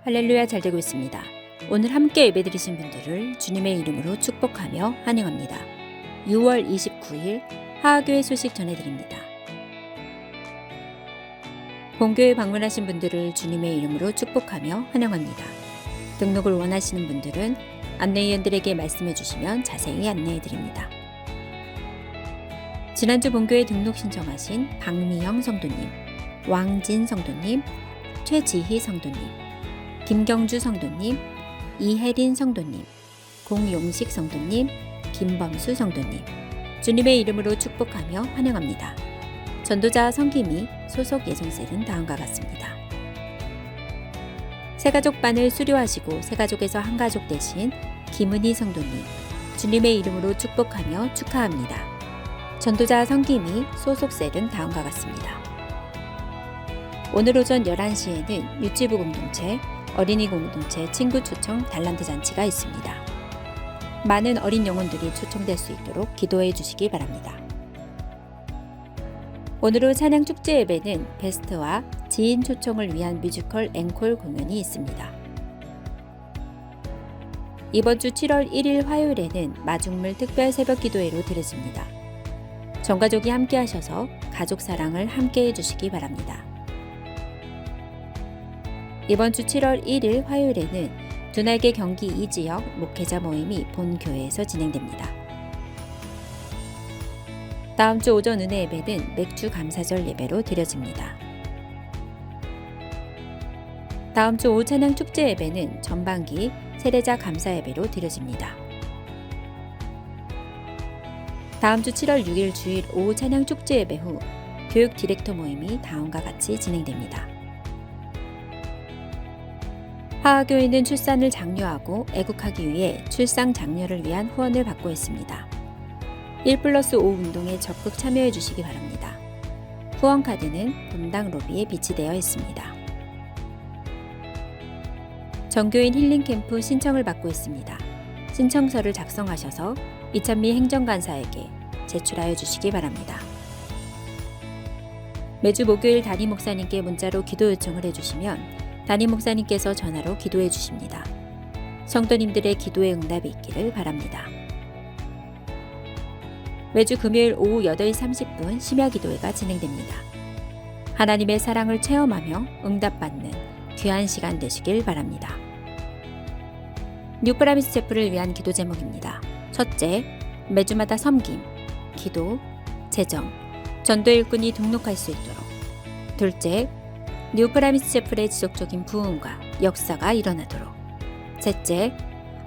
할렐루야, 잘 되고 있습니다. 오늘 함께 예배드리신 분들을 주님의 이름으로 축복하며 환영합니다. 6월 29일 하하교회 소식 전해드립니다. 본교회 방문하신 분들을 주님의 이름으로 축복하며 환영합니다. 등록을 원하시는 분들은 안내위원들에게 말씀해 주시면 자세히 안내해 드립니다. 지난주 본교회 등록 신청하신 박미영 성도님, 왕진 성도님, 최지희 성도님, 김경주 성도님, 이혜린 성도님, 공용식 성도님, 김범수 성도님, 주님의 이름으로 축복하며 환영합니다. 전도자 성김이 소속 예송셀은 다음과 같습니다. 새가족반을 수료하시고 새가족에서 한가족 되신 김은희 성도님, 주님의 이름으로 축복하며 축하합니다. 전도자 성김이 소속 셀은 다음과 같습니다. 오늘 오전 11시에는 유치부 공동체, 어린이 공동체 친구 초청 달란트 잔치가 있습니다. 많은 어린 영혼들이 초청될 수 있도록 기도해 주시기 바랍니다. 오늘 후 찬양 축제 예배는 베스트와 지인 초청을 위한 뮤지컬 앵콜 공연이 있습니다. 이번 주 7월 1일 화요일에는 마중물 특별 새벽 기도회로 드려집니다. 전 가족이 함께 하셔서 가족 사랑을 함께 해주시기 바랍니다. 이번 주 7월 1일 화요일에는 두날개 경기 2지역 목회자 모임이 본 교회에서 진행됩니다. 다음 주 오전 은혜 예배는 맥주 감사절 예배로 드려집니다. 다음 주 오후 찬양 축제 예배는 전반기 세례자 감사 예배로 드려집니다. 다음 주 7월 6일 주일 오후 찬양 축제 예배 후 교육 디렉터 모임이 다음과 같이 진행됩니다. 하하교회는 출산을 장려하고 애국하기 위해 출산 장려를 위한 후원을 받고 있습니다. 1+5 운동에 적극 참여해 주시기 바랍니다. 후원 카드는 본당 로비에 비치되어 있습니다. 정교인 힐링 캠프 신청을 받고 있습니다. 신청서를 작성하셔서 이찬미 행정간사에게 제출하여 주시기 바랍니다. 매주 목요일 담임 목사님께 문자로 기도 요청을 해주시면 담임 목사님께서 전화로 기도해 주십니다. 성도님들의 기도의 응답이 있기를 바랍니다. 매주 금요일 오후 8시 30분 심야 기도회가 진행됩니다. 하나님의 사랑을 체험하며 응답받는 귀한 시간 되시길 바랍니다. 뉴프라미스 체프를 위한 기도 제목입니다. 첫째, 매주마다 섬김, 기도, 재정, 전도 일꾼이 등록할 수 있도록. 둘째, 뉴프라미스 체플의 지속적인 부흥과 역사가 일어나도록. 셋째,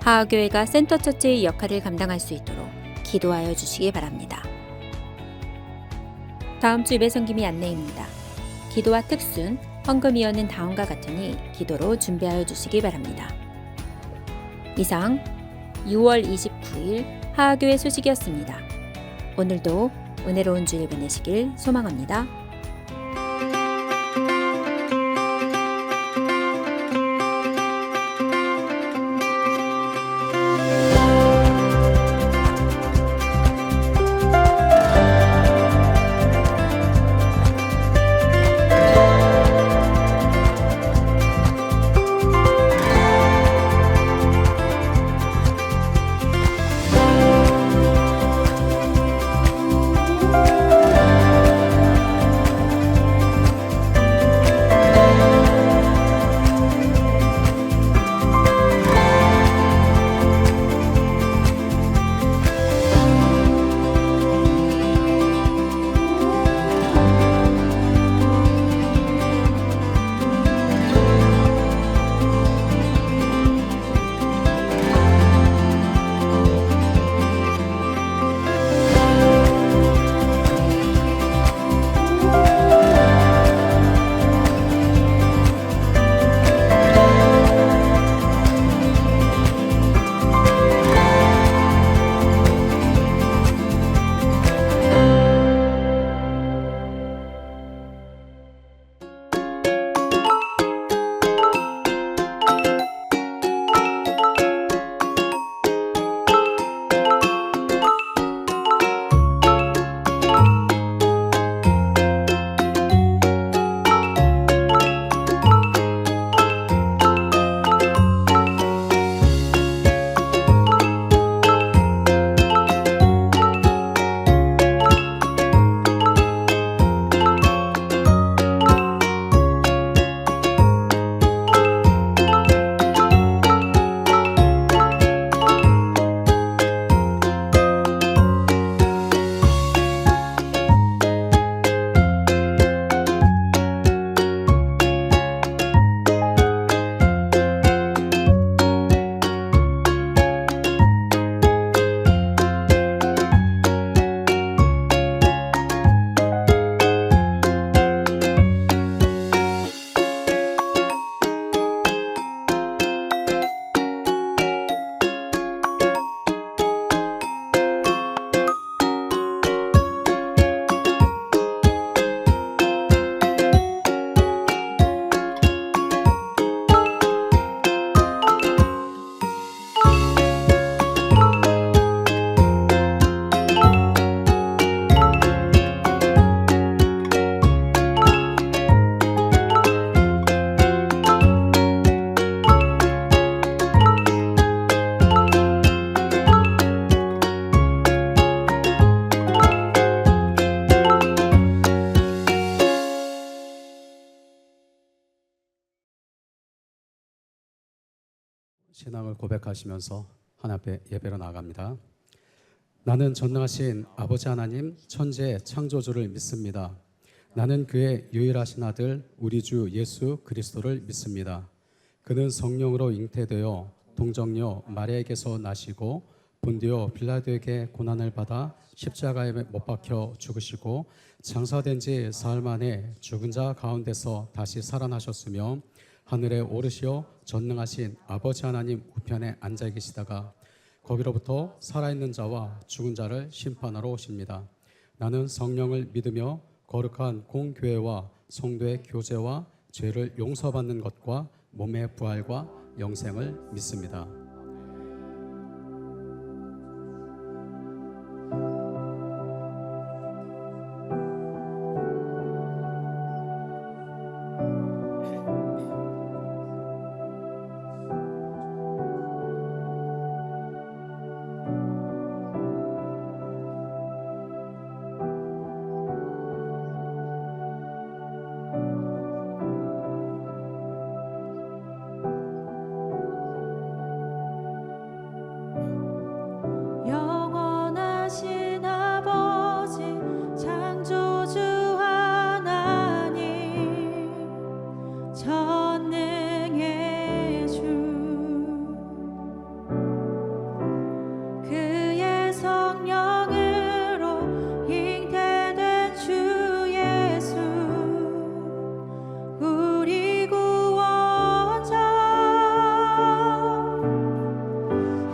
하하교회가 센터처치의 역할을 감당할 수 있도록 기도하여 주시기 바랍니다. 다음 주 예배 섬김이 안내입니다. 기도와 특순, 헌금위원은 다음과 같으니 기도로 준비하여 주시기 바랍니다. 이상 6월 29일 하하교회 소식이었습니다. 오늘도 은혜로운 주일 보내시길 소망합니다. 신앙을 고백하시면서 하나님 앞에 예배로 나아갑니다. 나는 전능하신 아버지 하나님 천지의 창조주를 믿습니다. 나는 그의 유일하신 아들 우리 주 예수 그리스도를 믿습니다. 그는 성령으로 잉태되어 동정녀 마리아에게서 나시고 본디오 빌라도에게 고난을 받아 십자가에 못 박혀 죽으시고 장사된 지 사흘 만에 죽은 자 가운데서 다시 살아나셨으며 하늘에 오르시어 전능하신 아버지 하나님 우편에 앉아 계시다가 거기로부터 살아있는 자와 죽은 자를 심판하러 오십니다. 나는 성령을 믿으며 거룩한 공교회와 성도의 교제와 죄를 용서받는 것과 몸의 부활과 영생을 믿습니다. 영원하신 아버지 창조주 하나님 전능의 주 그의 성령으로 잉태된 주 예수 우리 구원자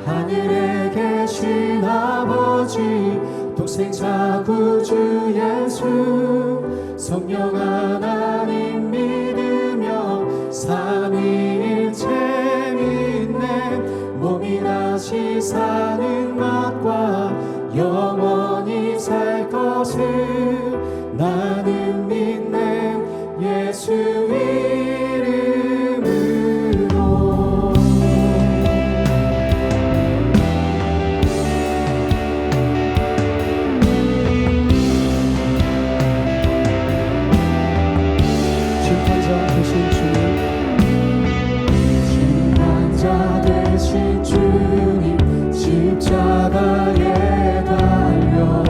하늘에 계신 아버지 독생자 구주 예수 성령 하나님 믿으며 삼위일체 믿네 몸이 다시 사는 것과 영원히 살 것을 나는 믿네 예수 이름으로 심판자 되신 주님 십자가에 달려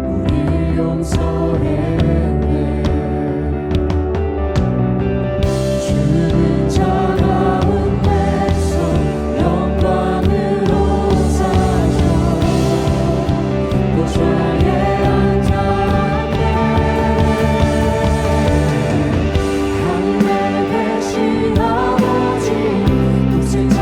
우리 용서했네 죽은 자 가운데서 영광으로 사셔 보좌에 앉았네 하늘에 계신 아버지 독생자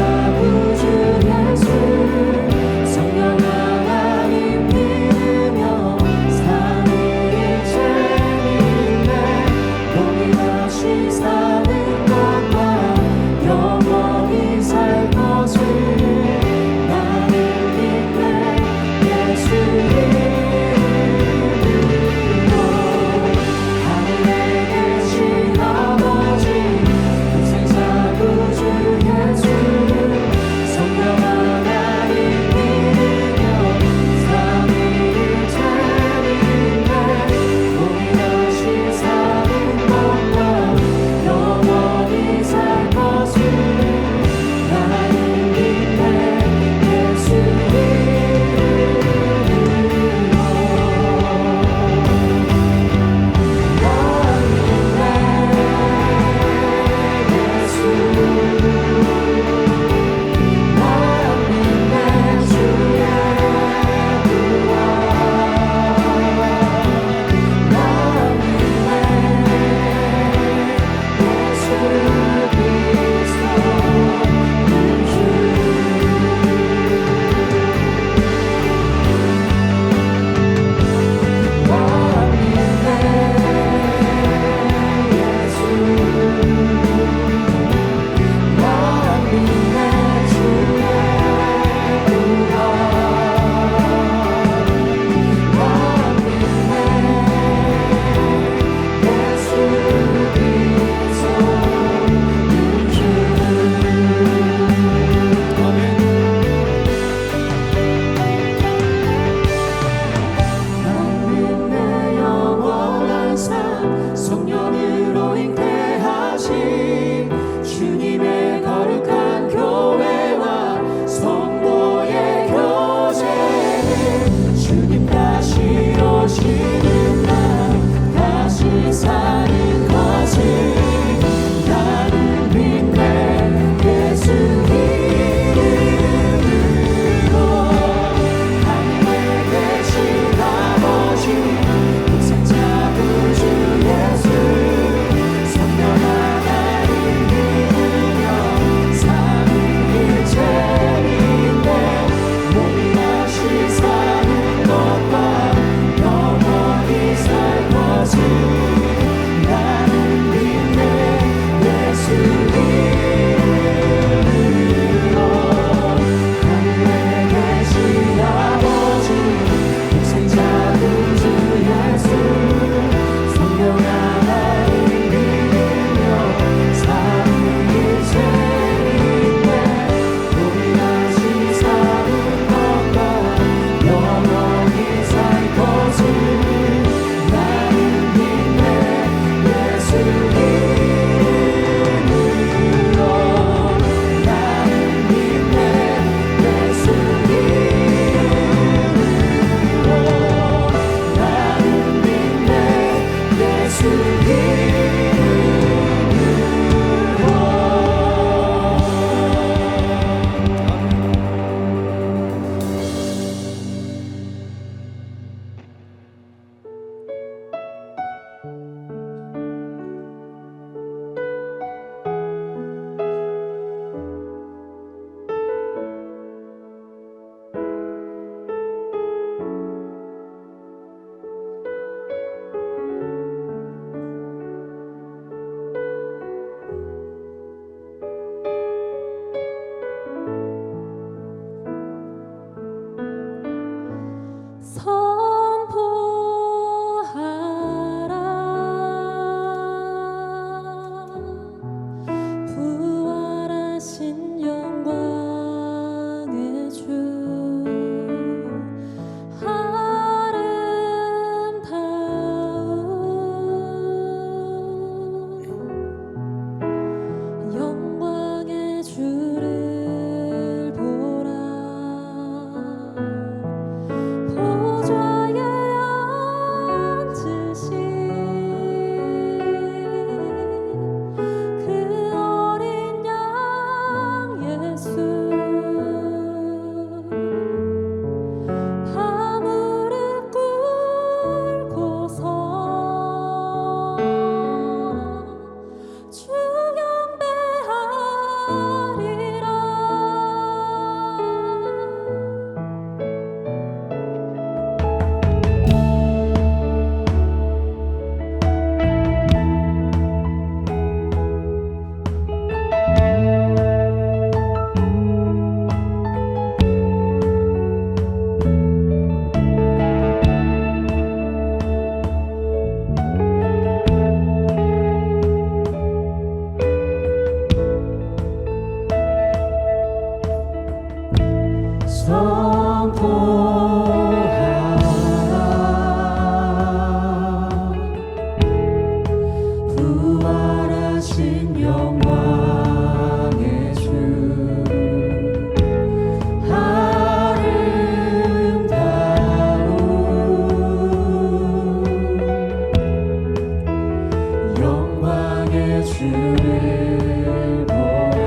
주를 보라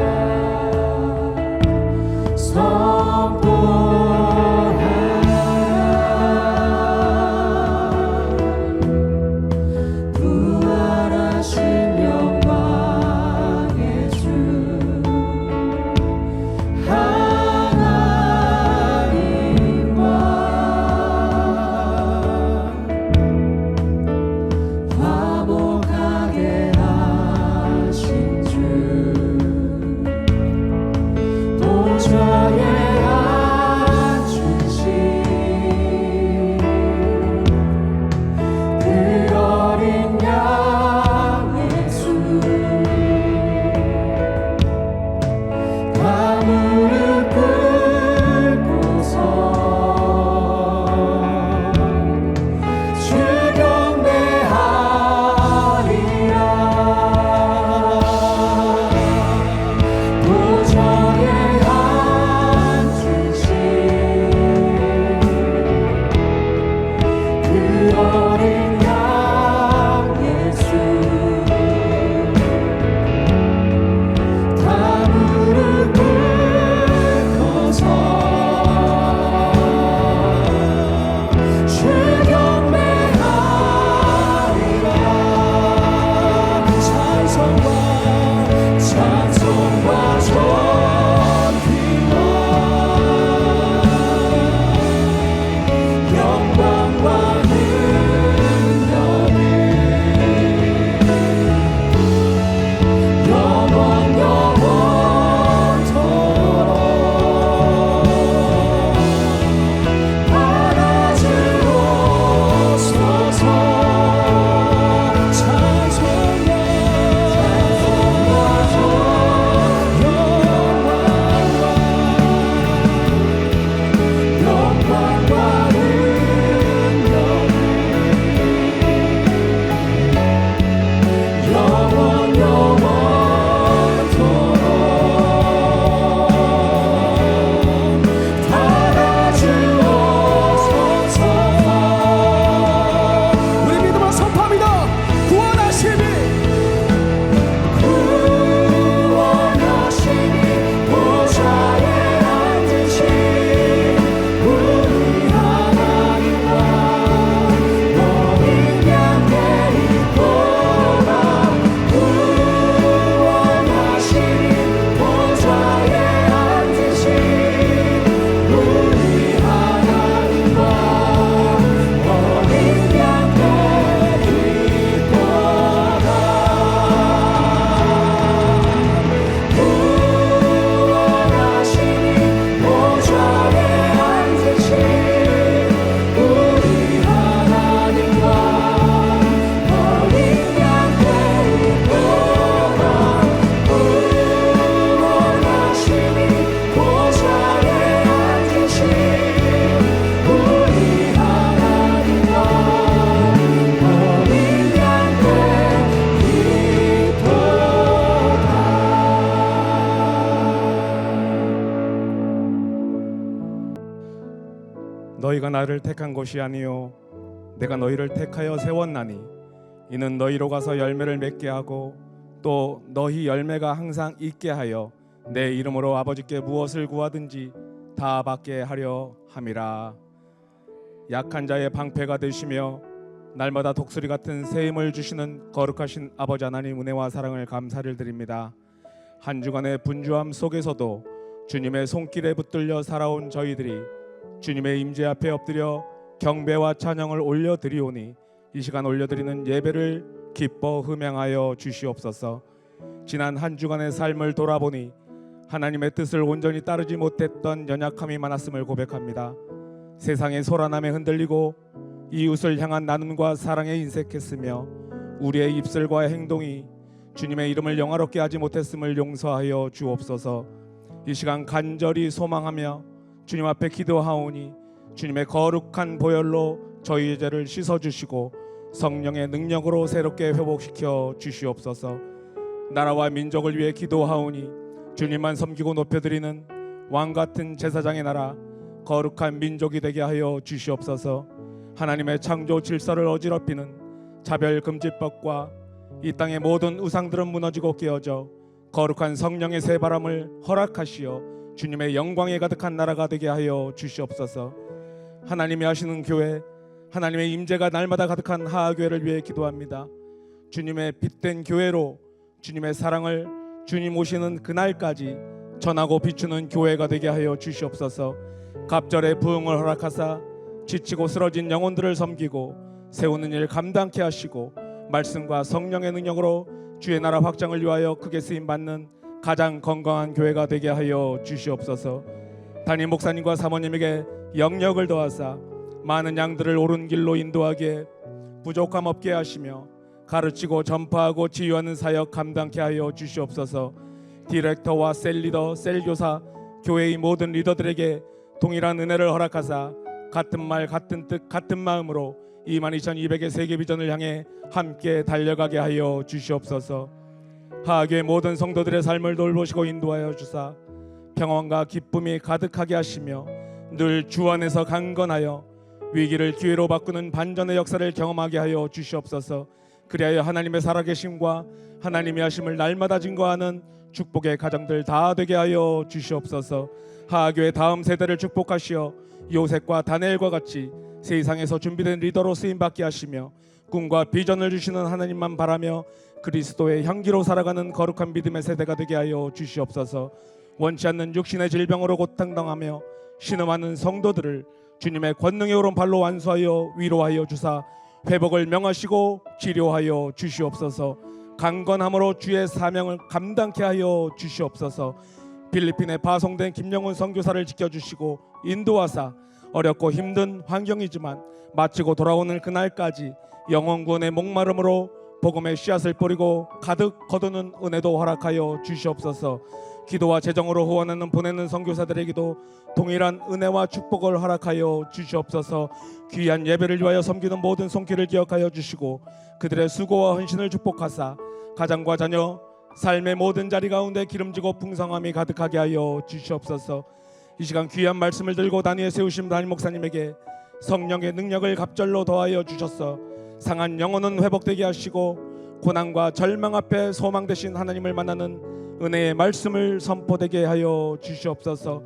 선포하라 부활하신 영광의 주 화목하게 하신 주 보좌에 앉으신 그 어린 양의 수 다 무릎 꿇고서 주 경배하리라 보좌에 앉으신 그 어린 양의 수 다 무릎 꿇고서 주 경배하리라 찬송과 존귀와 영광과 능력이 영원토록 받아주옵소서 찬송과 영광과 능력이 영원토록 받아주옵소서 우리 믿음으로 선포합니다. 구원하심이 보좌에 앉으신 우리 하나님과 어린 양의 이끌어가 구원하시니 보좌에 앉으신 우리 하나님과 어린 양의 이끌어가 구원하시니 보좌에 앉으신 우리 하나님과 어린 양의 이끌어가 구원하시니 보좌에 앉으신 우리 하나님과 어린 양의 너희가 나를 택한 것이 아니요 내가 너희를 택하여 세웠나니 이는 너희로 가서 열매를 맺게 하고 또 너희 열매가 항상 있게 하여 내 이름으로 아버지께 무엇을 구하든지 다 받게 하려 함이라. 약한 자의 방패가 되시며 날마다 독수리 같은 새 힘을 주시는 거룩하신 아버지 하나님 은혜와 사랑을 감사를 드립니다. 한 주간의 분주함 속에서도 주님의 손길에 붙들려 살아온 저희들이 주님의 임재 앞에 엎드려 경배와 찬양을 올려드리오니 이 시간 올려드리는 예배를 기뻐 흠양하여 주시옵소서. 지난 한 주간의 삶을 돌아보니 하나님의 뜻을 온전히 따르지 못했던 연약함이 많았음을 고백합니다. 세상의 소란함에 흔들리고 이웃을 향한 나눔과 사랑에 인색했으며 우리의 입술과 행동이 주님의 이름을 영화롭게 하지 못했음을 용서하여 주옵소서. 이 시간 간절히 소망하며 주님 앞에 기도하오니 주님의 거룩한 보혈로 저희의 죄를 씻어주시고 성령의 능력으로 새롭게 회복시켜 주시옵소서. 나라와 민족을 위해 기도하오니 주님만 섬기고 높여드리는 왕같은 제사장의 나라 거룩한 민족이 되게 하여 주시옵소서. 하나님의 창조 질서를 어지럽히는 차별금지법과 이 땅의 모든 우상들은 무너지고 깨어져 거룩한 성령의 새 바람을 허락하시어 주님의 영광에 가득한 나라가 되게 하여 주시옵소서. 하나님이 하시는 교회, 하나님의 임재가 날마다 가득한 하하교회를 위해 기도합니다. 주님의 빛된 교회로 주님의 사랑을 주님 오시는 그날까지 전하고 비추는 교회가 되게 하여 주시옵소서. 갑절의 부흥을 허락하사 지치고 쓰러진 영혼들을 섬기고 세우는 일 감당케 하시고 말씀과 성령의 능력으로 주의 나라 확장을 위하여 크게 쓰임받는 가장 건강한 교회가 되게 하여 주시옵소서. 담임 목사님과 사모님에게 영력을 더하사 많은 양들을 옳은 길로 인도하기에 부족함 없게 하시며 가르치고 전파하고 치유하는 사역 감당케 하여 주시옵소서. 디렉터와 셀리더, 셀교사, 교회의 모든 리더들에게 동일한 은혜를 허락하사 같은 말, 같은 뜻, 같은 마음으로 22,200의 세계 비전을 향해 함께 달려가게 하여 주시옵소서. 하하교회 모든 성도들의 삶을 돌보시고 인도하여 주사 평안과 기쁨이 가득하게 하시며 늘 주 안에서 강건하여 위기를 기회로 바꾸는 반전의 역사를 경험하게 하여 주시옵소서. 그리하여 하나님의 살아계심과 하나님의 하심을 날마다 증거하는 축복의 가정들 다 되게 하여 주시옵소서. 하하교회 다음 세대를 축복하시어 요셉과 다니엘과 같이 세상에서 준비된 리더로 쓰임받게 하시며 꿈과 비전을 주시는 하나님만 바라며 그리스도의 향기로 살아가는 거룩한 믿음의 세대가 되게 하여 주시옵소서. 원치 않는 육신의 질병으로 고통당하며 신음하는 성도들을 주님의 권능의 오른팔로 완수하여 위로하여 주사 회복을 명하시고 치료하여 주시옵소서. 강건함으로 주의 사명을 감당케 하여 주시옵소서. 필리핀에 파송된 김영훈 선교사를 지켜주시고 인도하사 어렵고 힘든 환경이지만 마치고 돌아오는 그날까지 영혼구원의 목마름으로 복음의 씨앗을 뿌리고 가득 거두는 은혜도 허락하여 주시옵소서. 기도와 재정으로 후원하는 보내는 선교사들에게도 동일한 은혜와 축복을 허락하여 주시옵소서. 귀한 예배를 위하여 섬기는 모든 손길을 기억하여 주시고 그들의 수고와 헌신을 축복하사 가정과 자녀, 삶의 모든 자리 가운데 기름지고 풍성함이 가득하게 하여 주시옵소서. 이 시간 귀한 말씀을 들고 단위에 세우신 담임 목사님에게 성령의 능력을 갑절로 더하여 주셔서 상한 영혼은 회복되게 하시고 고난과 절망 앞에 소망 되신 하나님을 만나는 은혜의 말씀을 선포되게 하여 주시옵소서.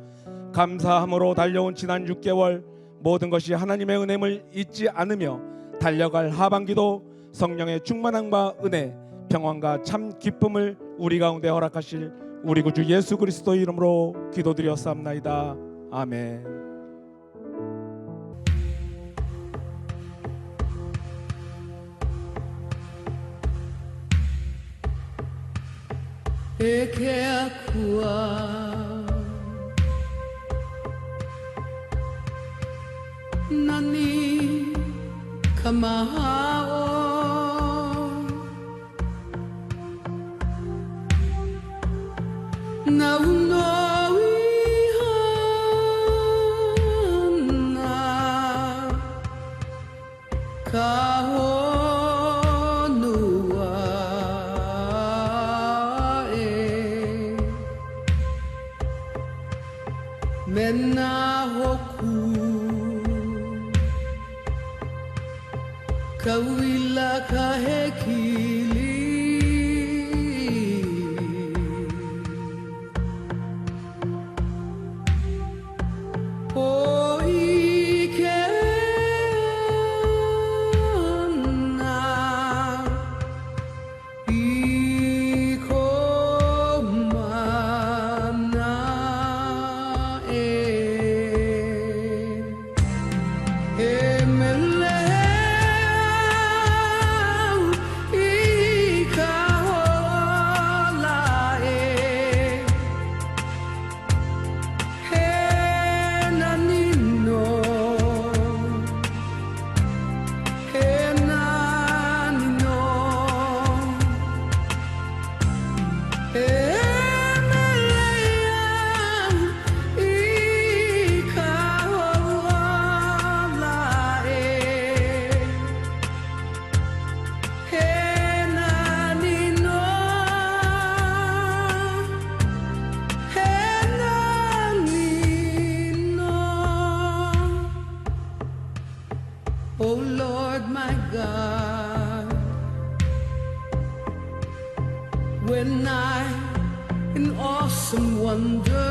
감사함으로 달려온 지난 6개월 모든 것이 하나님의 은혜임을 잊지 않으며 달려갈 하반기도 성령의 충만함과 은혜, 평안과 참 기쁨을 우리 가운데 허락하실 우리 구주 예수 그리스도의 이름으로 기도드렸사옵나이다. 아멘. Peke akuan nani kamahaon naunoihan na Menahoku Kawila kahekili O ikena Emelau I in awesome wonder?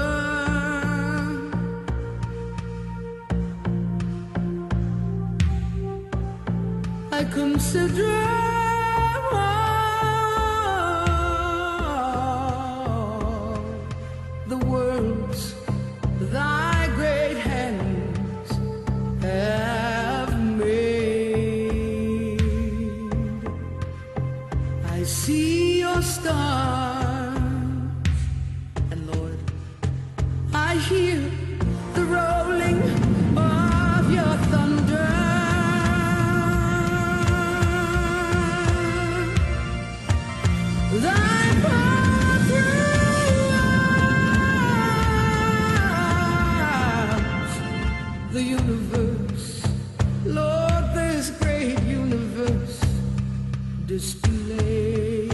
I consider the worlds thy great hands have made. I see your stars, and Lord, I hear the rolling of your thunder. Thy power throughout the universe, Lord, this great universe display.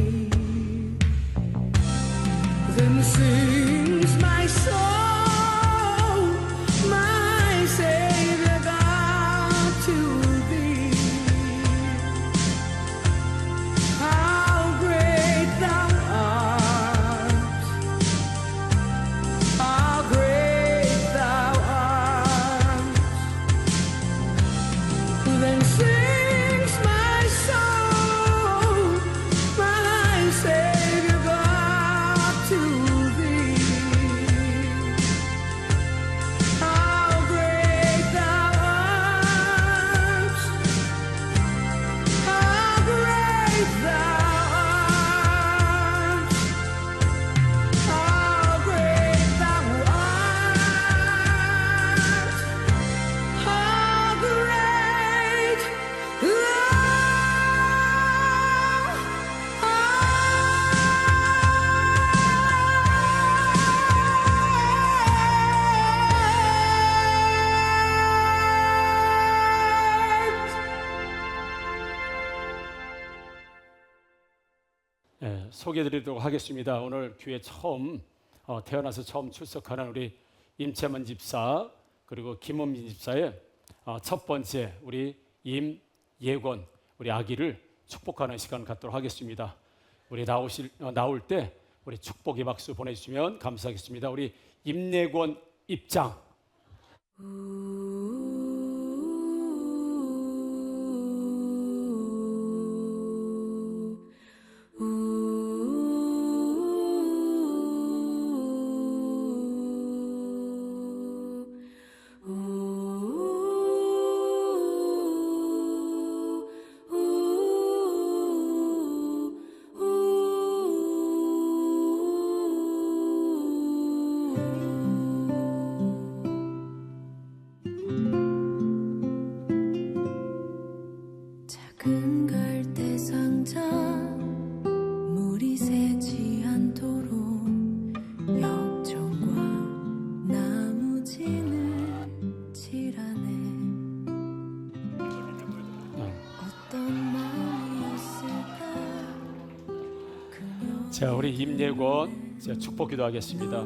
Then sings my soul, my Savior God, to thee. How great thou art, how great thou art. Then sings my soul, my Savior God, to thee. How great thou art, how great thou art, how great thou art, how great 소개해드리도록 하겠습니다. 오늘 교회 처음 태어나서 처음 출석하는 우리 임채만 집사 그리고 김원민 집사의 첫 번째 우리 임예권 우리 아기를 축복하는 시간 갖도록 하겠습니다. 우리 나올 때 우리 축복의 박수 보내주시면 감사하겠습니다. 우리 임예권 입장. 작은 갈대 상자 물이 새지 않도록 역청과 나무진을 칠하네. 어떤 마음이었을까 그녀 자, 우리 임예권 축복 기도하겠습니다.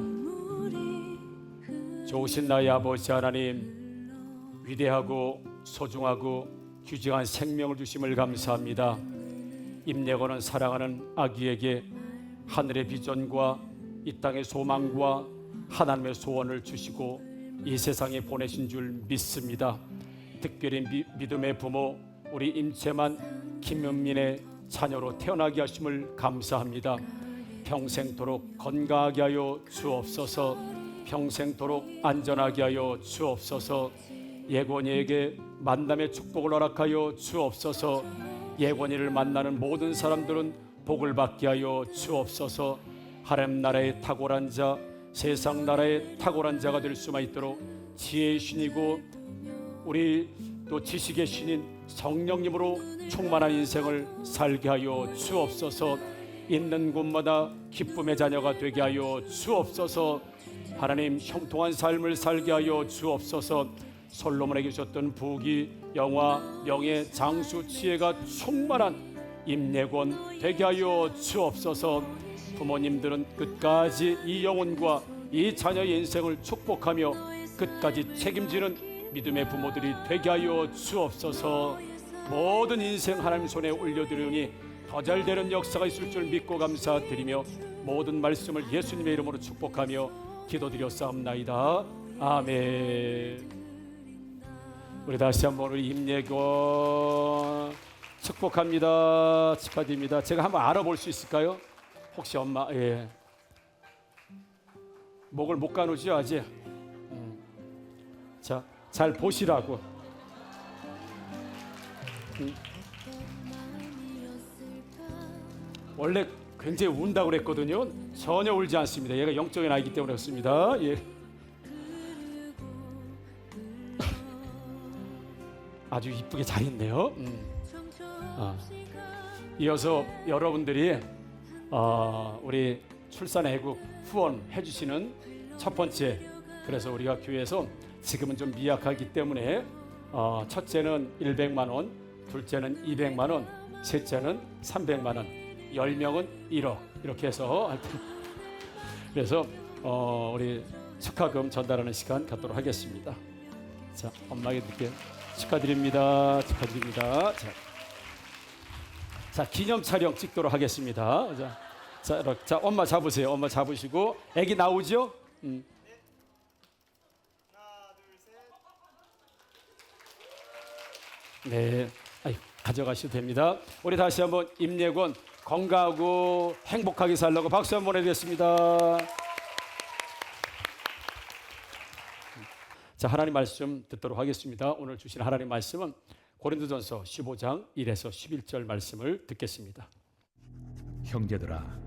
좋으신 나의 아버지 하나님, 위대하고 소중하고 귀중한 생명을 주심을 감사합니다. 임예권은 사랑하는 아기에게 하늘의 비전과 이 땅의 소망과 하나님의 소원을 주시고 이 세상에 보내신 줄 믿습니다. 특별히 믿음의 부모 우리 임채만 김현민의 자녀로 태어나게 하심을 감사합니다. 평생토록 건강하게 하여 주옵소서. 평생토록 안전하게 하여 주옵소서. 예권이에게 만남의 축복을 허락하여 주옵소서. 예권이를 만나는 모든 사람들은 복을 받게 하여 주옵소서. 하나님 나라의 탁월한 자, 세상 나라의 탁월한 자가 될 수만 있도록 지혜의 신이고 우리 또 지식의 신인 성령님으로 충만한 인생을 살게 하여 주옵소서. 있는 곳마다 기쁨의 자녀가 되게 하여 주옵소서. 하나님 형통한 삶을 살게 하여 주옵소서. 솔로몬에게 주셨던 부귀, 영화, 명예, 장수, 지혜가 충만한 임예권 되게 하여 주옵소서. 부모님들은 끝까지 이 영혼과 이 자녀의 인생을 축복하며 끝까지 책임지는 믿음의 부모들이 되게 하여 주옵소서. 모든 인생 하나님 손에 올려드리니 더 잘 되는 역사가 있을 줄 믿고 감사드리며 모든 말씀을 예수님의 이름으로 축복하며 기도드렸사옵나이다. 아멘. 우리 다시 한번 우리 임예권 축복합니다. 축하드립니다. 제가 한번 알아볼 수 있을까요? 혹시 엄마, 예. 목을 못 가누죠 아직? 자, 잘 보시라고. 원래 굉장히 운다고 그랬거든요. 전혀 울지 않습니다. 얘가 영적인 아이기 때문에 그렇습니다. 예. 아주 이쁘게 잘 있네요. 이어서 여러분들이 우리 출산 애국 후원해 주시는 첫 번째, 그래서 우리가 교회에서 지금은 좀 미약하기 때문에 첫째는 100만 원, 둘째는 200만 원, 셋째는 300만 원, 10명은 1억 이렇게 해서 그래서 우리 축하금 전달하는 시간 갖도록 하겠습니다. 자, 엄마에게 축하드립니다. 축하드립니다. 자, 기념 촬영 찍도록 하겠습니다. 자, 엄마 잡으세요. 엄마 잡으시고 애기 나오죠? 네, 가져가셔도 됩니다. 우리 다시 한번 임예권 건강하고 행복하게 살라고 박수 한번 해드리겠습니다. 자, 하나님 말씀 듣도록 하겠습니다. 오늘 주신 하나님 말씀은 고린도전서 15장 1에서 11절 말씀을 듣겠습니다. 형제들아,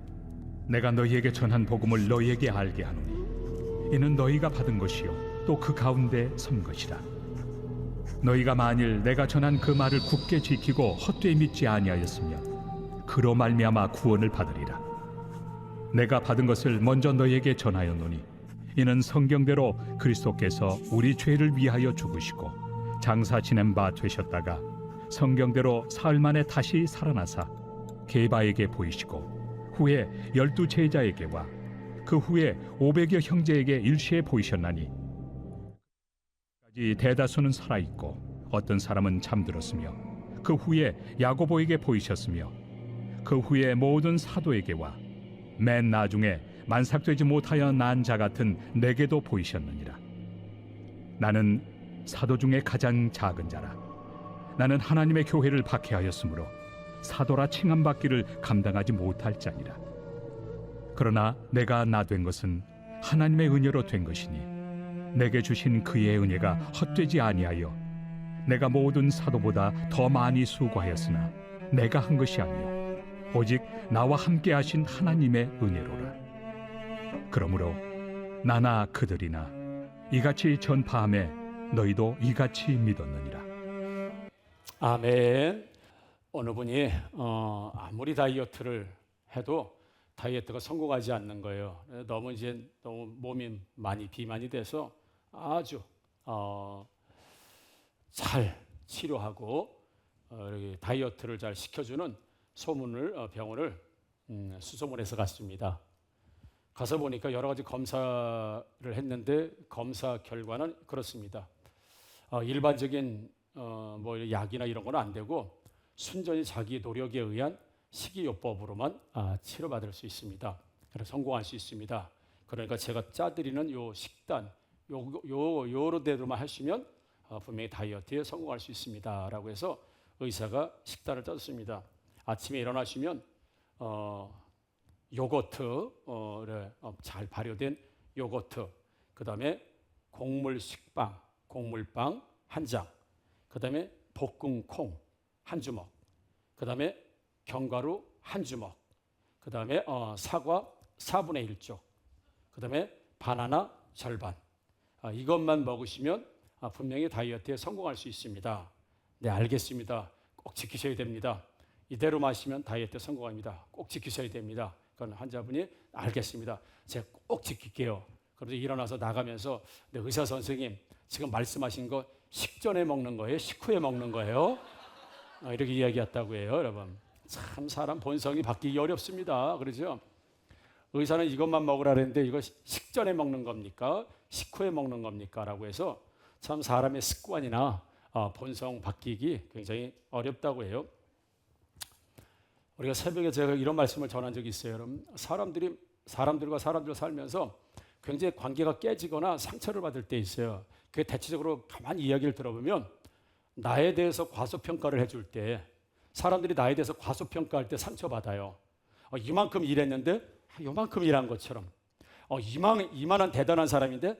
내가 너희에게 전한 복음을 너희에게 알게 하노니 이는 너희가 받은 것이요 또 그 가운데 선 것이라. 너희가 만일 내가 전한 그 말을 굳게 지키고 헛되이 믿지 아니하였으면 그로 말미암아 구원을 받으리라. 내가 받은 것을 먼저 너희에게 전하였노니 이는 성경대로 그리스도께서 우리 죄를 위하여 죽으시고 장사 지낸 바 되셨다가 성경대로 사흘 만에 다시 살아나사 게바에게 보이시고 후에 12 제자에게와 그 후에 500여 형제에게 일시에 보이셨나니 대다수는 살아있고 어떤 사람은 잠들었으며 그 후에 야고보에게 보이셨으며 그 후에 모든 사도에게와 맨 나중에 만삭되지 못하여 난 자 같은 내게도 보이셨느니라. 나는 사도 중에 가장 작은 자라. 나는 하나님의 교회를 박해하였으므로 사도라 칭함받기를 감당하지 못할 자니라. 그러나 내가 나 된 것은 하나님의 은혜로 된 것이니 내게 주신 그의 은혜가 헛되지 아니하여 내가 모든 사도보다 더 많이 수고하였으나 내가 한 것이 아니요 오직 나와 함께 하신 하나님의 은혜로라. 그러므로 나나 그들이나 이같이 전파함에 너희도 이같이 믿었느니라. 아멘. 어느 분이 아무리 다이어트를 해도 다이어트가 성공하지 않는 거예요. 너무 몸이 많이 비만이 돼서 아주 잘 치료하고 다이어트를 잘 시켜주는 병원을 수소문해서 갔습니다. 가서 보니까 여러 가지 검사를 했는데 검사 결과는 그렇습니다. 일반적인 뭐 약이나 이런 건 안 되고 순전히 자기 노력에 의한 식이요법으로만 치료받을 수 있습니다. 그래서 성공할 수 있습니다. 그러니까 제가 짜드리는 요 식단 요로대로만 하시면 분명히 다이어트에 성공할 수 있습니다라고 해서 의사가 식단을 짰습니다. 아침에 일어나시면 요거트를 잘 발효된 요거트, 그 다음에 곡물빵 한 장, 그 다음에 볶은 콩 한 주먹, 그 다음에 견과류 한 주먹, 그 다음에 사과 4분의 1쪽, 그 다음에 바나나 절반. 이것만 먹으시면 분명히 다이어트에 성공할 수 있습니다. 네, 알겠습니다. 꼭 지키셔야 됩니다. 이대로 마시면 다이어트에 성공합니다. 꼭 지키셔야 됩니다. 그건 환자분이 알겠습니다. 제가 꼭 지킬게요. 그래서 일어나서 나가면서 네, 의사 선생님 지금 말씀하신 거 식전에 먹는 거예요? 식후에 먹는 거예요? 이렇게 이야기했다고 해요, 여러분. 참 사람 본성이 바뀌기 어렵습니다. 그러죠? 의사는 이것만 먹으라 그랬는데 이거 식전에 먹는 겁니까? 식후에 먹는 겁니까? 라고 해서 참 사람의 습관이나 본성 바뀌기 굉장히 어렵다고 해요. 우리가 새벽에 제가 이런 말씀을 전한 적이 있어요. 여러분, 사람들과 사람들 살면서 굉장히 관계가 깨지거나 상처를 받을 때 있어요. 그게 대체적으로 가만히 이야기를 들어보면 나에 대해서 과소평가를 해줄 때, 사람들이 나에 대해서 과소평가할 때 상처받아요. 이만큼 일했는데 요만큼 일한 것처럼, 이만한 대단한 사람인데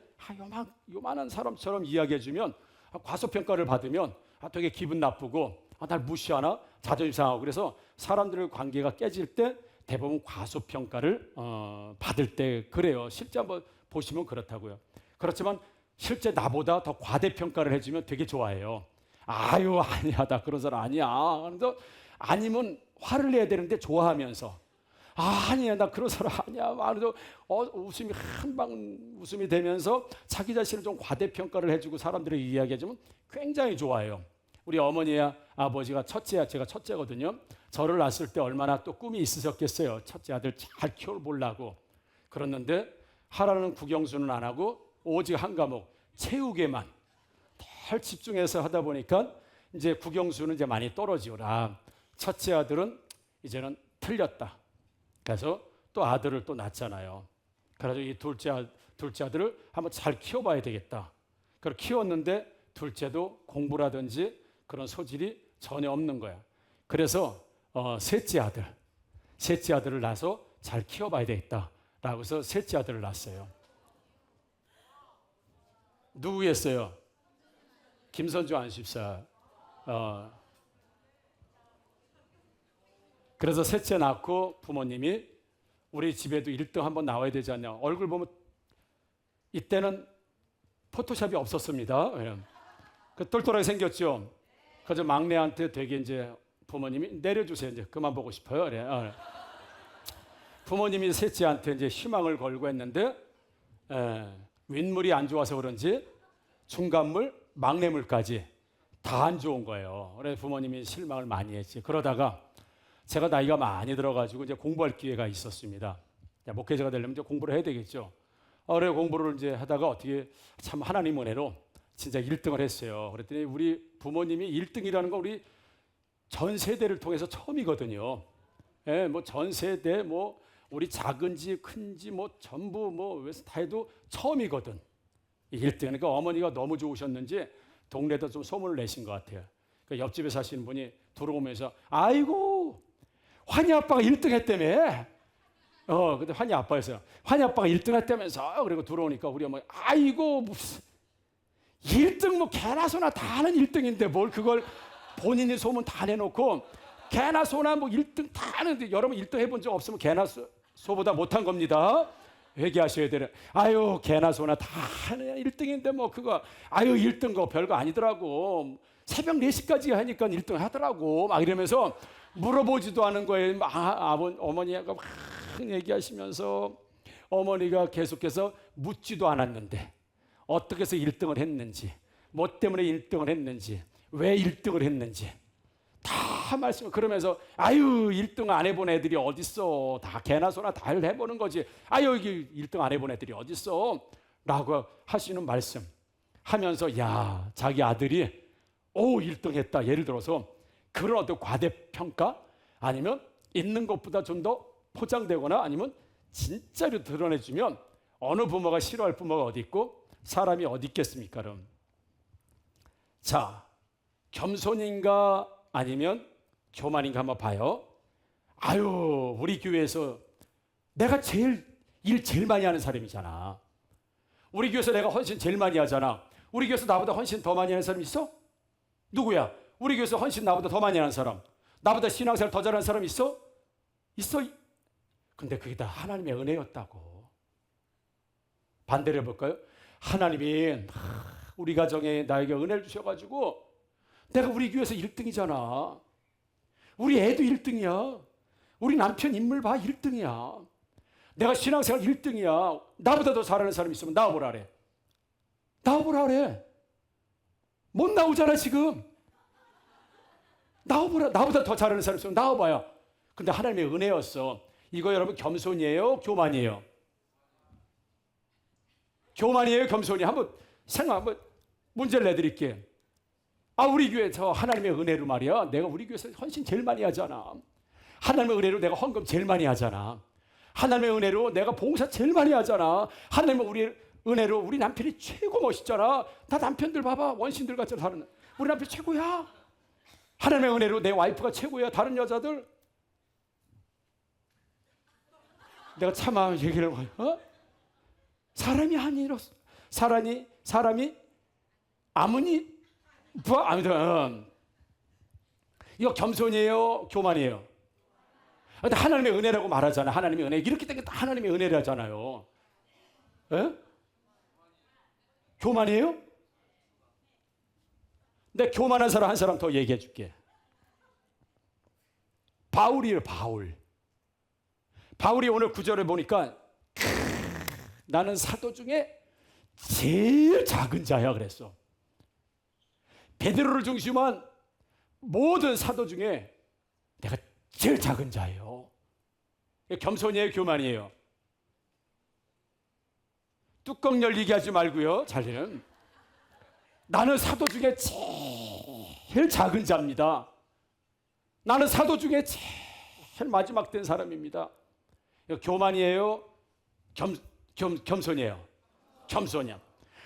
요만한 사람처럼 이야기해주면, 과소평가를 받으면 되게 기분 나쁘고, 날 무시하나 자존심 상하고. 그래서 사람들의 관계가 깨질 때 대부분 과소평가를 받을 때 그래요. 실제 한번 보시면 그렇다고요. 그렇지만 실제 나보다 더 과대평가를 해주면 되게 좋아해요. 아유, 아니야, 나 그런 사람 아니야. 그래서 아니면 화를 내야 되는데 좋아하면서, 아니야, 나 그런 사람 아니야. 그래서 웃음이 한방 웃음이 되면서 자기 자신을 좀 과대평가를 해주고 사람들에게 이야기해주면 굉장히 좋아해요. 우리 어머니와 아버지가 제가 첫째거든요. 저를 낳았을 때 얼마나 또 꿈이 있으셨겠어요. 첫째 아들 잘 키워보려고. 그랬는데 하라는 국영수는 안 하고 오직 한 과목 체육에만 덜 집중해서 하다 보니까 이제 국영수는 이제 많이 떨어지더라. 첫째 아들은 이제는 틀렸다. 그래서 또 아들을 또 낳잖아요. 그래서 이 둘째 아들을 한번 잘 키워봐야 되겠다. 그걸 키웠는데 둘째도 공부라든지 그런 소질이 전혀 없는 거야. 그래서 셋째 아들을 낳아서 잘 키워봐야 되겠다라고 해서 셋째 아들을 낳았어요. 누구였어요? 김선주 안십사. 그래서 셋째 낳고 부모님이 우리 집에도 1등 한번 나와야 되지 않냐. 얼굴 보면 이때는 포토샵이 없었습니다. 그 똘똘하게 생겼죠. 그래서 막내한테 되게 이제 부모님이 내려주세요. 이제 그만 보고 싶어요. 그래. 부모님이 셋째한테 이제 희망을 걸고 했는데 윗물이 안 좋아서 그런지 중간물, 막내물까지 다 안 좋은 거예요. 그래서 부모님이 실망을 많이 했지. 그러다가 제가 나이가 많이 들어가지고 이제 공부할 기회가 있었습니다. 목회자가 되려면 이제 공부를 해야 되겠죠. 그래 공부를 이제 하다가 어떻게 참 하나님 은혜로 진짜 1등을 했어요. 그랬더니 우리 부모님이 1등이라는 건 우리 전 세대를 통해서 처음이거든요. 예, 뭐 전 세대 뭐 우리 작은지 큰지 뭐 전부 뭐 다 해도 처음이거든. 1등. 그러니까 어머니가 너무 좋으셨는지 동네에다 좀 소문을 내신 것 같아요. 그러니까 옆집에 사시는 분이 들어오면서 아이고 환희 아빠가 1등 했다며. 근데 환희 아빠였어요. 환희 아빠가 1등 했다면서. 그리고 들어오니까 우리 어머니 아이고 무슨 1등 뭐 개나 소나 다 하는 1등인데 뭘 그걸 본인이 소문 다 내놓고 개나 소나 뭐 1등 다 하는데 여러분 1등 해본 적 없으면 개나 소보다 못한 겁니다. 회개하셔야 되는. 아유 개나 소나 다 하는 1등인데 뭐 그거 아유 1등 거 별거 아니더라고. 새벽 4시까지 하니까 1등 하더라고. 막 이러면서 물어보지도 않은 거예요. 어머니가 막 얘기하시면서 어머니가 계속해서 묻지도 않았는데 어떻게 해서 1등을 했는지, 뭐 때문에 1등을 했는지, 왜 1등을 했는지 다 말씀. 그러면서 아유 1등 안 해본 애들이 어딨어. 다 개나 소나 다 해보는 거지. 아유 여기 1등 안 해본 애들이 어딨어. 라고 하시는 말씀 하면서 야 자기 아들이 1등 했다. 예를 들어서 그런 어떤 과대평가 아니면 있는 것보다 좀 더 포장되거나 아니면 진짜로 드러내주면 어느 부모가 싫어할 부모가 어디 있고 사람이 어디 있겠습니까? 그럼 자 겸손인가 아니면 교만인가 한번 봐요. 아유 우리 교회에서 내가 일 제일 많이 하는 사람이잖아. 우리 교회에서 내가 헌신 제일 많이 하잖아. 우리 교회에서 나보다 헌신 더 많이 하는 사람 있어? 누구야? 우리 교회에서 헌신 나보다 더 많이 하는 사람, 나보다 신앙생활 더 잘하는 사람 있어? 있어? 근데 그게 다 하나님의 은혜였다고. 반대로 해볼까요? 하나님이 우리 가정에 나에게 은혜를 주셔가지고 내가 우리 교회에서 1등이잖아. 우리 애도 1등이야. 우리 남편 인물 봐 1등이야. 내가 신앙생활 1등이야. 나보다 더 잘하는 사람 있으면 나와보라 그래. 나와보라 그래. 못 나오잖아 지금. 나와보라. 나보다 더 잘하는 사람 있으면 나와봐요. 근데 하나님의 은혜였어. 이거 여러분 겸손이에요? 교만이에요? 교만이에요? 겸손이? 한번 문제를 내드릴게. 우리 교회 저 하나님의 은혜로 말이야. 내가 우리 교회에서 헌신 제일 많이 하잖아. 하나님의 은혜로 내가 헌금 제일 많이 하잖아. 하나님의 은혜로 내가 봉사 제일 많이 하잖아. 하나님의 은혜로 우리 남편이 최고 멋있잖아. 다 남편들 봐봐. 원신들 같이 사는 우리 남편 최고야. 하나님의 은혜로 내 와이프가 최고야. 다른 여자들 내가 차마 얘기를 사람이 아니로서 사람이 아무니 아무튼 이거 겸손이에요, 교만이에요? 근데 하나님의 은혜라고 말하잖아. 하나님의 은혜 이렇게 되니까 하나님의 은혜라잖아요. 에? 교만이에요? 근데 교만한 사람 한 사람 더 얘기해 줄게. 바울이에요, 바울. 바울이 오늘 구절을 보니까 나는 사도 중에 제일 작은 자야 그랬어. 베드로를 중심한 모든 사도 중에 내가 제일 작은 자예요. 겸손이에요, 교만이에요? 뚜껑 열리게 하지 말고요. 자리는 나는 사도 중에 제일 작은 자입니다. 나는 사도 중에 제일 마지막 된 사람입니다. 교만이에요? 겸손이에요? 겸손이야.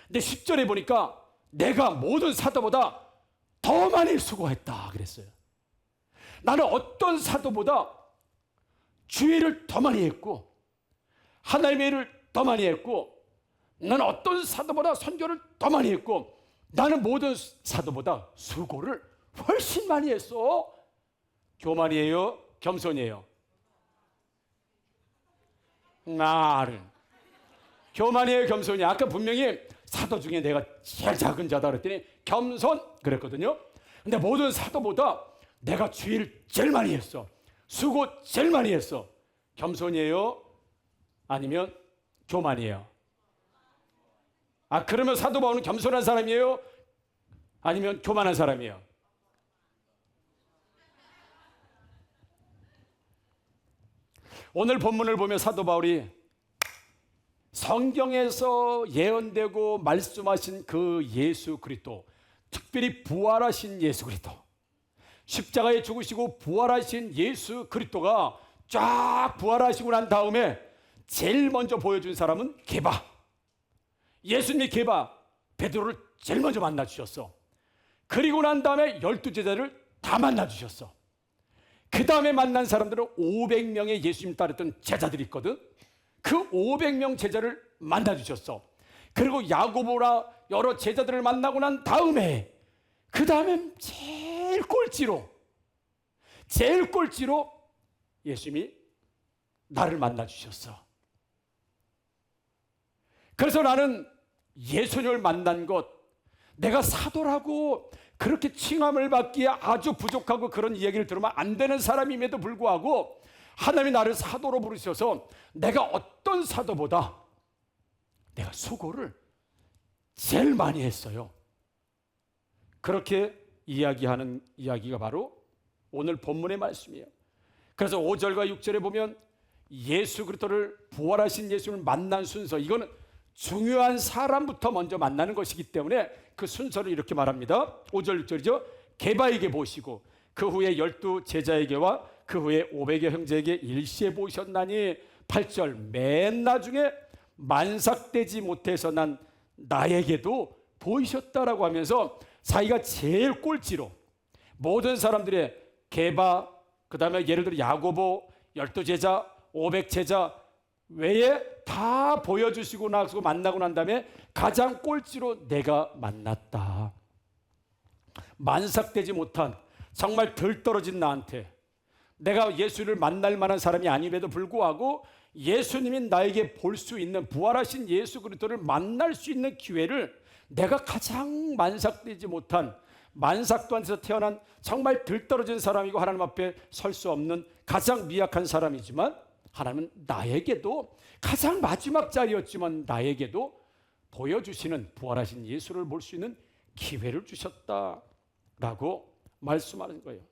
근데 10절에 보니까 내가 모든 사도보다 더 많이 수고했다 그랬어요. 나는 어떤 사도보다 주의를 더 많이 했고 하나님의 일을 더 많이 했고 나는 어떤 사도보다 선교를 더 많이 했고 나는 모든 사도보다 수고를 훨씬 많이 했어. 교만이에요? 겸손이에요? 나는 교만이에요, 겸손이에요? 아까 분명히 사도 중에 내가 제일 작은 자다 그랬더니 겸손 그랬거든요. 근데 모든 사도보다 내가 주의를 제일 많이 했어. 수고 제일 많이 했어. 겸손이에요? 아니면 교만이에요? 그러면 사도 바울은 겸손한 사람이에요? 아니면 교만한 사람이에요? 오늘 본문을 보면 사도 바울이 성경에서 예언되고 말씀하신 그 예수 그리스도, 특별히 부활하신 예수 그리스도, 십자가에 죽으시고 부활하신 예수 그리스도가 쫙 부활하시고 난 다음에 제일 먼저 보여준 사람은 게바. 예수님이 게바, 베드로를 제일 먼저 만나주셨어. 그리고 난 다음에 12제자를 다 만나주셨어. 그 다음에 만난 사람들은 500명의 예수님 따랐던 제자들이 있거든. 그 500명 제자를 만나주셨어. 그리고 야고보라 여러 제자들을 만나고 난 다음에 그 다음에 제일 꼴찌로 예수님이 나를 만나주셨어. 그래서 나는 예수님을 만난 것, 내가 사도라고 그렇게 칭함을 받기에 아주 부족하고 그런 이야기를 들으면 안 되는 사람임에도 불구하고 하나님이 나를 사도로 부르셔서 내가 어떤 사도보다 내가 수고를 제일 많이 했어요. 그렇게 이야기하는 이야기가 바로 오늘 본문의 말씀이에요. 그래서 5절과 6절에 보면 예수 그리스도를 부활하신 예수를 만난 순서, 이거는 중요한 사람부터 먼저 만나는 것이기 때문에 그 순서를 이렇게 말합니다. 5절 6절이죠. 게바에게 보시고 그 후에 12 제자에게와 그 후에 500여 형제에게 일시에 보셨나니 8절 맨 나중에 만삭되지 못해서 난 나에게도 보이셨다라고 하면서 자기가 제일 꼴찌로 모든 사람들의 게바, 그 다음에 예를 들어 야고보, 12 제자, 500 제자 외에 다 보여주시고 나서 만나고 난 다음에 가장 꼴찌로 내가 만났다. 만삭되지 못한 정말 덜 떨어진 나한테, 내가 예수를 만날 만한 사람이 아님에도 불구하고 예수님이 나에게 볼 수 있는, 부활하신 예수 그리스도를 만날 수 있는 기회를 내가 가장 만삭되지 못한, 만삭도 안에서 태어난 정말 덜 떨어진 사람이고 하나님 앞에 설 수 없는 가장 미약한 사람이지만 하나님은 나에게도 가장 마지막 자리였지만 나에게도 보여주시는 부활하신 예수를 볼 수 있는 기회를 주셨다라고 말씀하는 거예요.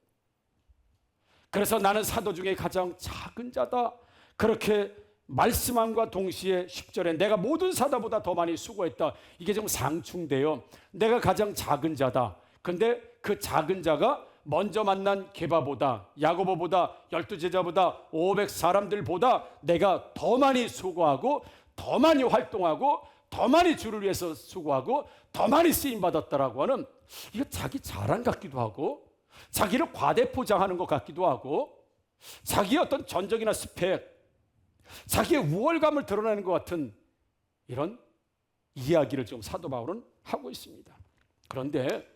그래서 나는 사도 중에 가장 작은 자다, 그렇게 말씀함과 동시에 10절에 내가 모든 사도보다 더 많이 수고했다, 이게 좀 상충돼요. 내가 가장 작은 자다. 근데 그 작은 자가 먼저 만난 게바보다, 야고보보다, 12제자보다, 500 사람들보다 내가 더 많이 수고하고 더 많이 활동하고 더 많이 주를 위해서 수고하고 더 많이 쓰임받았다라고 하는, 이거 자기 자랑 같기도 하고 자기를 과대 포장하는 것 같기도 하고 자기의 어떤 전적이나 스펙, 자기의 우월감을 드러내는 것 같은 이런 이야기를 지금 사도 바울은 하고 있습니다. 그런데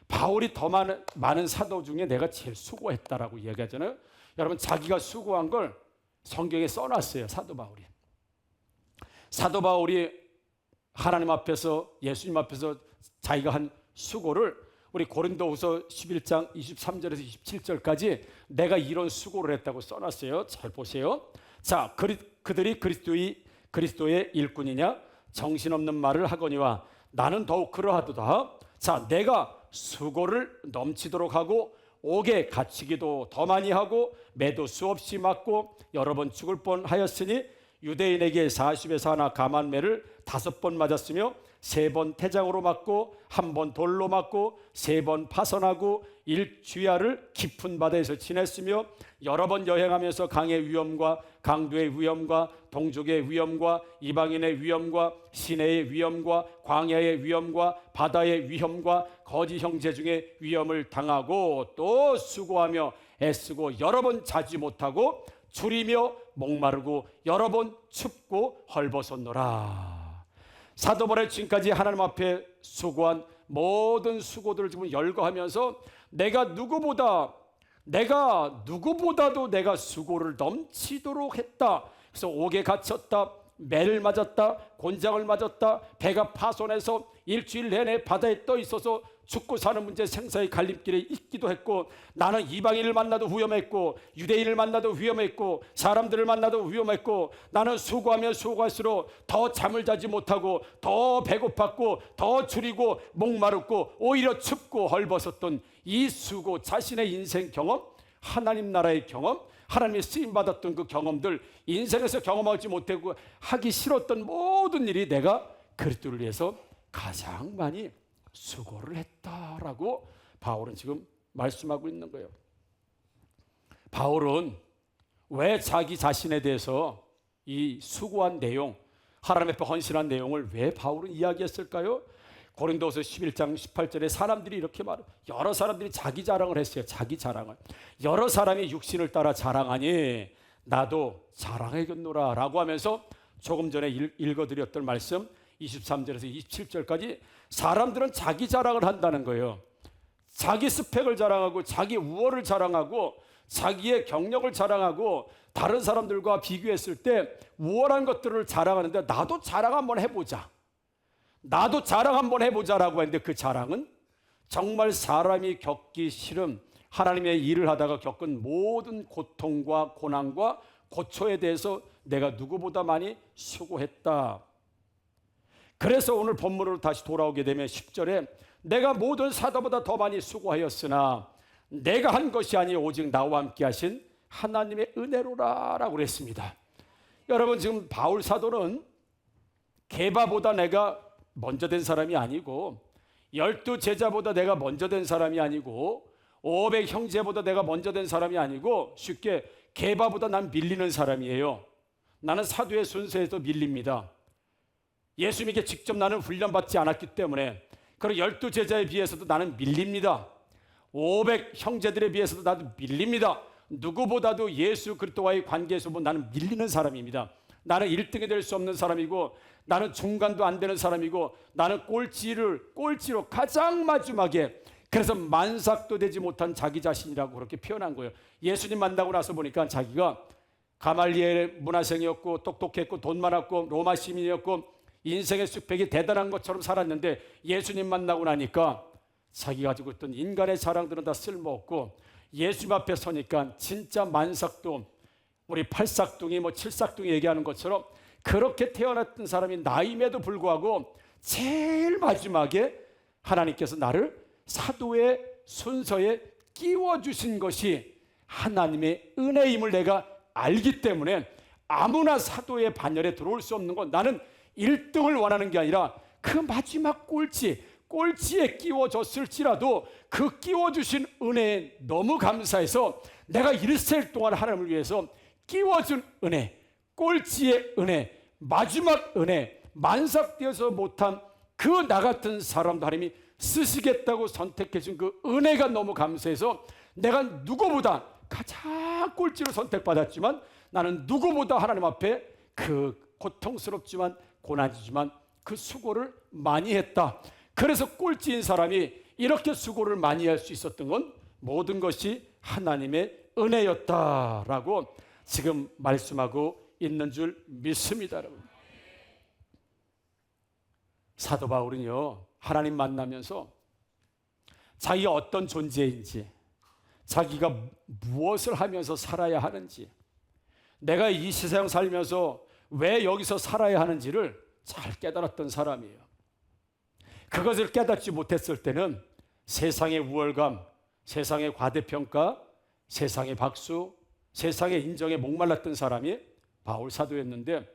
바울이 더 많은 사도 중에 내가 제일 수고했다라고 이야기하잖아요. 여러분, 자기가 수고한 걸 성경에 써놨어요. 사도 바울이. 사도 바울이 하나님 앞에서, 예수님 앞에서 자기가 한 수고를 우리 고린도후서 11장 23절에서 27절까지 내가 이런 수고를 했다고 써놨어요. 잘 보세요. 자, 그들이 그리스도의 일꾼이냐? 정신없는 말을 하거니와 나는 더욱 그러하도다. 자, 내가 수고를 넘치도록 하고 옥에 갇히기도 더 많이 하고 매도 수없이 맞고 여러 번 죽을 뻔하였으니 유대인에게 40에서 하나 감한매를 5번 맞았으며 3번 태장으로 맞고 1번 돌로 맞고 3번 파선하고 일주야를 깊은 바다에서 지냈으며 여러 번 여행하면서 강의 위험과 강도의 위험과 동족의 위험과 이방인의 위험과 시내의 위험과 광야의 위험과 바다의 위험과 거짓 형제 중에 위험을 당하고 또 수고하며 애쓰고 여러 번 자지 못하고 줄이며 목마르고 여러 번 춥고 헐벗었노라. 사도 바울이 지금까지 하나님 앞에 수고한 모든 수고들을 지금 열거하면서 내가 누구보다도 내가 수고를 넘치도록 했다. 그래서 옥에 갇혔다, 매를 맞았다, 곤장을 맞았다, 배가 파손해서 일주일 내내 바다에 떠 있어서 죽고 사는 문제, 생사의 갈림길에 있기도 했고, 나는 이방인을 만나도 위험했고 유대인을 만나도 위험했고 사람들을 만나도 위험했고, 나는 수고하면 수고할수록 더 잠을 자지 못하고 더 배고팠고 더 줄이고 목마르고 오히려 춥고 헐벗었던 이 수고, 자신의 인생 경험, 하나님 나라의 경험, 하나님의 쓰임받았던 그 경험들, 인생에서 경험하지 못하고 하기 싫었던 모든 일이 내가 그리스도를 위해서 가장 많이 수고를 했다라고 바울은 지금 말씀하고 있는 거예요. 바울은 왜 자기 자신에 대해서 이 수고한 내용, 하나님 앞에 헌신한 내용을 왜 바울은 이야기했을까요? 고린도서 11장 18절에 사람들이 이렇게 말해요. 여러 사람들이 자기 자랑을 했어요. 자기 자랑을. 여러 사람이 육신을 따라 자랑하니 나도 자랑하겠노라 라고 하면서 조금 전에 읽어드렸던 말씀 23절에서 27절까지 사람들은 자기 자랑을 한다는 거예요. 자기 스펙을 자랑하고 자기 우월을 자랑하고 자기의 경력을 자랑하고 다른 사람들과 비교했을 때 우월한 것들을 자랑하는데 나도 자랑 한번 해보자. 나도 자랑 한번 해보자라고 했는데 그 자랑은 정말 사람이 겪기 싫은 하나님의 일을 하다가 겪은 모든 고통과 고난과 고초에 대해서 내가 누구보다 많이 수고했다. 그래서 오늘 본문으로 다시 돌아오게 되면 10절에 내가 모든 사도보다 더 많이 수고하였으나 내가 한 것이 아니 오직 나와 함께 하신 하나님의 은혜로라 라고 그랬습니다. 여러분, 지금 바울 사도는 게바보다 내가 먼저 된 사람이 아니고 12제자보다 내가 먼저 된 사람이 아니고 500 형제보다 내가 먼저 된 사람이 아니고 쉽게 게바보다 난 밀리는 사람이에요. 나는 사도의 순서에서 밀립니다. 예수님께 직접 나는 훈련받지 않았기 때문에, 그리고 12제자에 비해서도 나는 밀립니다. 500 형제들에 비해서도 나도 밀립니다. 누구보다도 예수 그리스도와의 관계에서 보면 나는 밀리는 사람입니다. 나는 1등이 될 수 없는 사람이고 나는 중간도 안 되는 사람이고 나는 꼴찌로 가장 마지막에, 그래서 만삭도 되지 못한 자기 자신이라고 그렇게 표현한 거예요. 예수님 만나고 나서 보니까 자기가 가말리엘 문화생이었고 똑똑했고 돈 많았고 로마 시민이었고 인생의 스펙이 대단한 것처럼 살았는데 예수님 만나고 나니까 자기 가지고 있던 인간의 자랑들은 다 쓸모없고 예수님 앞에 서니까 진짜 만삭도, 우리 팔삭둥이 칠삭둥이 얘기하는 것처럼 그렇게 태어났던 사람이 나임에도 불구하고 제일 마지막에 하나님께서 나를 사도의 순서에 끼워주신 것이 하나님의 은혜임을 내가 알기 때문에 아무나 사도의 반열에 들어올 수 없는 건, 나는 1등을 원하는 게 아니라 그 마지막 꼴찌, 꼴찌에 끼워줬을지라도 그 끼워주신 은혜에 너무 감사해서 내가 일생 동안 하나님을 위해서 끼워준 은혜, 꼴찌의 은혜, 마지막 은혜, 만삭되어서 못한 그 나 같은 사람도 하나님이 쓰시겠다고 선택해준 그 은혜가 너무 감사해서 내가 누구보다 가장 꼴찌로 선택받았지만 나는 누구보다 하나님 앞에 그 고통스럽지만 고난이지만 그 수고를 많이 했다. 그래서 꼴찌인 사람이 이렇게 수고를 많이 할 수 있었던 건 모든 것이 하나님의 은혜였다라고 지금 말씀하고 있는 줄 믿습니다, 여러분. 사도 바울은요, 하나님 만나면서 자기가 어떤 존재인지, 자기가 무엇을 하면서 살아야 하는지, 내가 이 세상 살면서 왜 여기서 살아야 하는지를 잘 깨달았던 사람이에요. 그것을 깨닫지 못했을 때는 세상의 우월감, 세상의 과대평가, 세상의 박수, 세상의 인정에 목말랐던 사람이 바울 사도였는데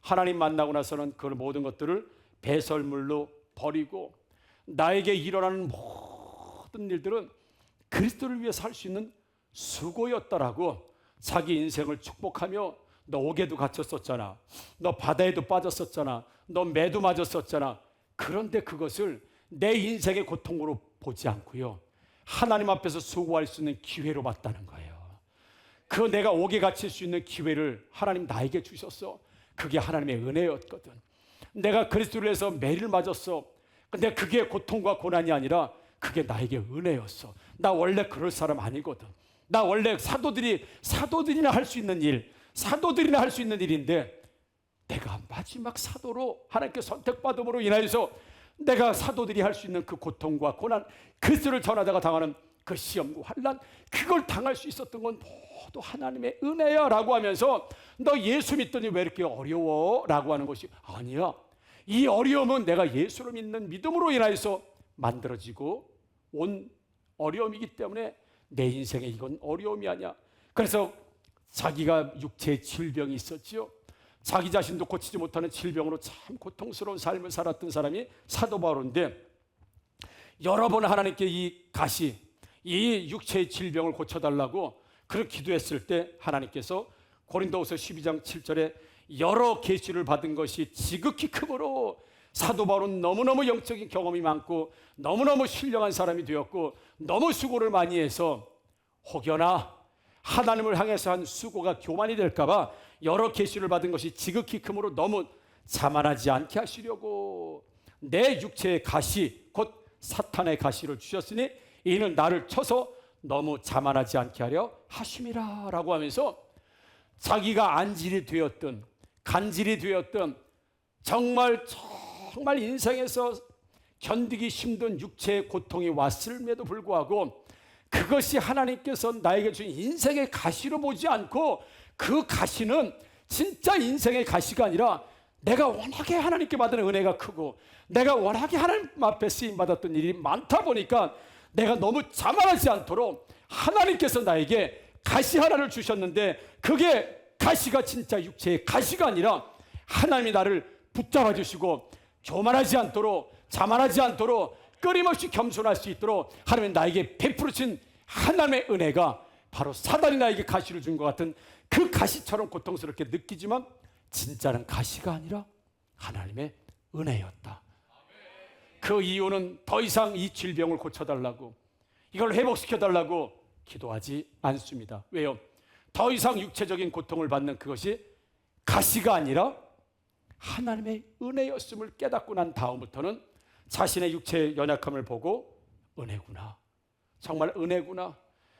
하나님 만나고 나서는 그 모든 것들을 배설물로 버리고 나에게 일어나는 모든 일들은 그리스도를 위해 살 수 있는 수고였다라고 자기 인생을 축복하며 너 옥에도 갇혔었잖아. 너 바다에도 빠졌었잖아. 너 매도 맞았었잖아. 그런데 그것을 내 인생의 고통으로 보지 않고요. 하나님 앞에서 수고할 수 있는 기회로 봤다는 거예요. 그 내가 옥에 갇힐 수 있는 기회를 하나님 나에게 주셨어. 그게 하나님의 은혜였거든. 내가 그리스도를 위해서 매를 맞았어. 근데 그게 고통과 고난이 아니라 그게 나에게 은혜였어. 나 원래 그럴 사람 아니거든. 나 원래 사도들이나 할 수 있는 일, 사도들이나 할 수 있는 일인데 내가 마지막 사도로 하나님께 선택받음으로 인하여서 내가 사도들이 할 수 있는 그 고통과 고난, 그리스도를 전하다가 당하는 그 시험과 환난, 그걸 당할 수 있었던 건 모두 하나님의 은혜야 라고 하면서 너 예수 믿더니 왜 이렇게 어려워? 라고 하는 것이 아니야. 이 어려움은 내가 예수를 믿는 믿음으로 인하여서 만들어지고 온 어려움이기 때문에 내 인생에 이건 어려움이 아니야. 그래서 자기가 육체의 질병이 있었지요. 자기 자신도 고치지 못하는 질병으로 참 고통스러운 삶을 살았던 사람이 사도 바울인데 여러 번 하나님께 이 가시, 이 육체의 질병을 고쳐달라고 그렇게 기도했을 때 하나님께서 고린도후서 12장 7절에 여러 계시를 받은 것이 지극히 크므로 사도 바울은 너무너무 영적인 경험이 많고 너무너무 신령한 사람이 되었고 너무 수고를 많이 해서 혹여나 하나님을 향해서 한 수고가 교만이 될까봐 여러 계시를 받은 것이 지극히 크므로 너무 자만하지 않게 하시려고 내 육체의 가시 곧 사탄의 가시를 주셨으니 이는 나를 쳐서 너무 자만하지 않게 하려 하심이라 라고 하면서 자기가 안질이 되었던 간질이 되었던 정말 인생에서 견디기 힘든 육체의 고통이 왔음에도 불구하고 그것이 하나님께서 나에게 주신 인생의 가시로 보지 않고 그 가시는 진짜 인생의 가시가 아니라 내가 워낙에 하나님께 받은 은혜가 크고 내가 워낙에 하나님 앞에 쓰임받았던 일이 많다 보니까 내가 너무 자만하지 않도록 하나님께서 나에게 가시 하나를 주셨는데 그게 가시가 진짜 육체의 가시가 아니라 하나님이 나를 붙잡아 주시고 교만하지 않도록 자만하지 않도록 끊임없이 겸손할 수 있도록 하나님이 나에게 베풀으신 하나님의 은혜가 바로 사단이 나에게 가시를 준 것 같은 그 가시처럼 고통스럽게 느끼지만 진짜는 가시가 아니라 하나님의 은혜였다. 그 이유는 더 이상 이 질병을 고쳐달라고 이걸 회복시켜달라고 기도하지 않습니다. 왜요? 더 이상 육체적인 고통을 받는 그것이 가시가 아니라 하나님의 은혜였음을 깨닫고 난 다음부터는 자신의 육체의 연약함을 보고 은혜구나. 정말 은혜구나.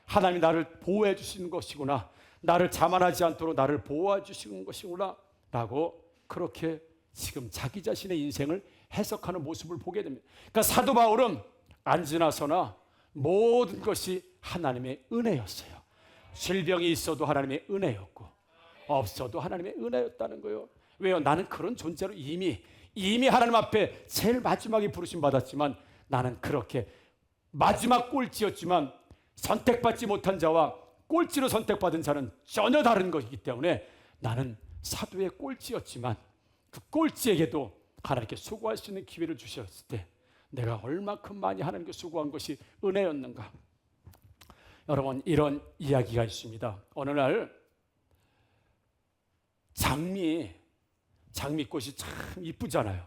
하나님이 나를 보호해 주시는 것이구나. 나를 자만하지 않도록 나를 보호해 주시는 것이구나. 라고 그렇게 지금 자기 자신의 인생을 해석하는 모습을 보게 됩니다. 그러니까 사도 바울은 안 지나서나 모든 것이 하나님의 은혜였어요. 질병이 있어도 하나님의 은혜였고 없어도 하나님의 은혜였다는 거예요. 왜요? 나는 그런 존재로 이미 하나님 앞에 제일 마지막에 부르심 받았지만 나는 그렇게 마지막 꼴찌였지만 선택받지 못한 자와 꼴찌로 선택받은 자는 전혀 다른 것이기 때문에 나는 사도의 꼴찌였지만 그 꼴찌에게도 하나님께 수고할 수 있는 기회를 주셨을 때 내가 얼마큼 많이 하나님께 수고한 것이 은혜였는가. 여러분, 이런 이야기가 있습니다. 어느 날 장미꽃이 참 이쁘잖아요.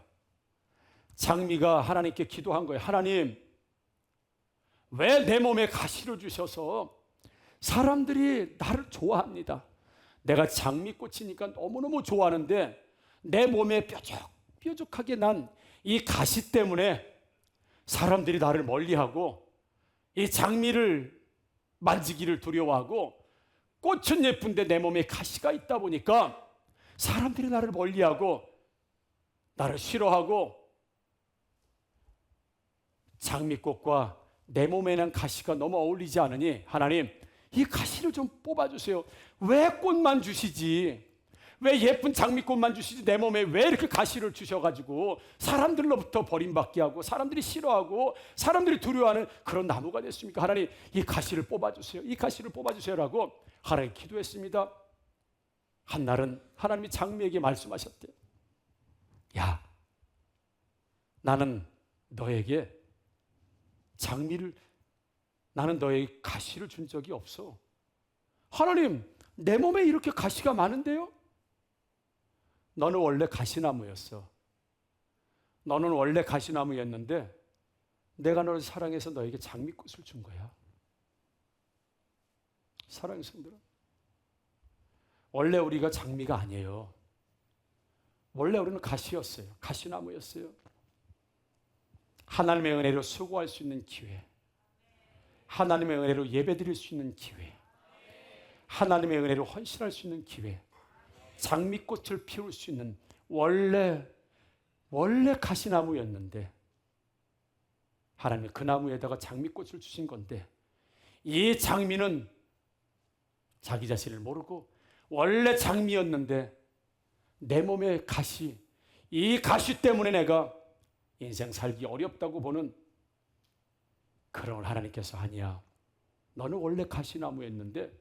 장미가 하나님께 기도한 거예요. 하나님, 왜 내 몸에 가시를 주셔서 사람들이 나를 좋아합니다. 내가 장미꽃이니까 너무너무 좋아하는데 내 몸에 뾰족하게 난 이 가시 때문에 사람들이 나를 멀리하고 이 장미를 만지기를 두려워하고 꽃은 예쁜데 내 몸에 가시가 있다 보니까 사람들이 나를 멀리하고 나를 싫어하고 장미꽃과 내 몸에 난 가시가 너무 어울리지 않으니 하나님, 이 가시를 좀 뽑아주세요. 왜 꽃만 주시지? 왜 예쁜 장미꽃만 주시지? 내 몸에 왜 이렇게 가시를 주셔가지고 사람들로부터 버림받게 하고 사람들이 싫어하고 사람들이 두려워하는 그런 나무가 됐습니까? 하나님, 이 가시를 뽑아주세요. 이 가시를 뽑아주세요라고 하나님 기도했습니다. 한날은 하나님이 장미에게 말씀하셨대요. 야, 나는 너에게 나는 너에게 가시를 준 적이 없어. 하나님, 내 몸에 이렇게 가시가 많은데요? 너는 원래 가시나무였어. 너는 원래 가시나무였는데 내가 너를 사랑해서 너에게 장미꽃을 준 거야. 사랑하는 성도들, 원래 우리가 장미가 아니에요. 원래 우리는 가시였어요. 가시나무였어요. 하나님의 은혜로 수고할 수 있는 기회, 하나님의 은혜로 예배드릴 수 있는 기회, 하나님의 은혜로 헌신할 수 있는 기회, 장미꽃을 피울 수 있는 원래 가시나무였는데 하나님이 그 나무에다가 장미꽃을 주신 건데 이 장미는 자기 자신을 모르고 원래 장미였는데 내 몸의 가시, 이 가시 때문에 내가 인생 살기 어렵다고 보는 그런 하나님께서 아니야. 너는 원래 가시나무였는데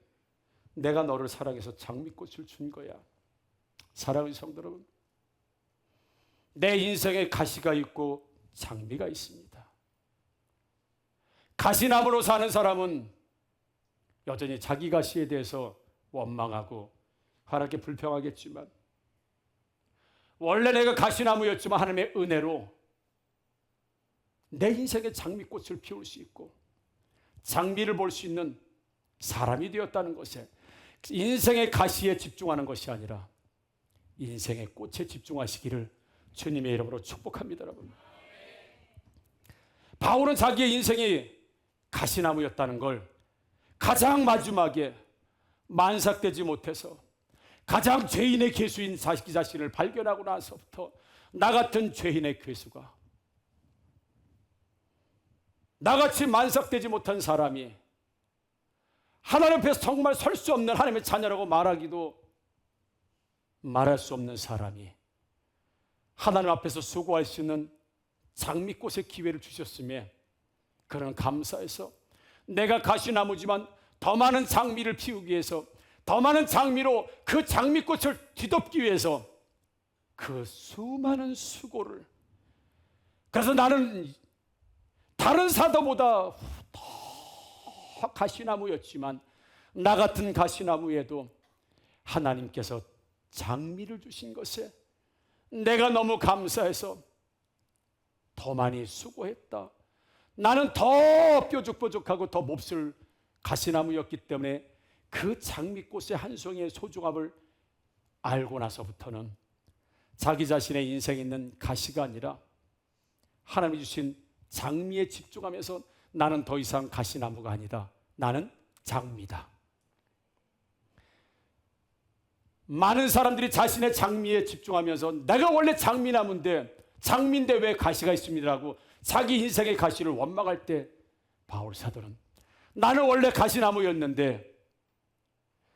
내가 너를 사랑해서 장미꽃을 준 거야. 사랑하는 성도 여러분, 내 인생에 가시가 있고 장미가 있습니다. 가시나무로 사는 사람은 여전히 자기 가시에 대해서 원망하고 하나님께 불평하겠지만 원래 내가 가시나무였지만 하나님의 은혜로 내 인생에 장미꽃을 피울 수 있고 장미를 볼 수 있는 사람이 되었다는 것에 인생의 가시에 집중하는 것이 아니라 인생의 꽃에 집중하시기를 주님의 이름으로 축복합니다. 여러분, 바울은 자기의 인생이 가시나무였다는 걸 가장 마지막에 만삭되지 못해서 가장 죄인의 괴수인 자기 자신을 발견하고 나서부터 나 같은 죄인의 괴수가, 나같이 만삭되지 못한 사람이 하나님 앞에서 정말 설 수 없는 하나님의 자녀라고 말할 수 없는 사람이 하나님 앞에서 수고할 수 있는 장미꽃의 기회를 주셨음에 그런 감사해서 내가 가시나무지만 더 많은 장미를 피우기 위해서, 더 많은 장미로 그 장미꽃을 뒤덮기 위해서 그 수많은 수고를, 그래서 나는 다른 사도보다 더 가시나무였지만 나 같은 가시나무에도 하나님께서 장미를 주신 것에 내가 너무 감사해서 더 많이 수고했다. 나는 더 뾰족뾰족하고 더 몹쓸 가시나무였기 때문에 그 장미꽃의 한 송이의 소중함을 알고 나서부터는 자기 자신의 인생에 있는 가시가 아니라 하나님이 주신 장미에 집중하면서 나는 더 이상 가시나무가 아니다. 나는 장미다. 많은 사람들이 자신의 장미에 집중하면서 내가 원래 장미인데 왜 가시가 있습니다라고 자기 인생의 가시를 원망할 때 바울 사도는 나는 원래 가시나무였는데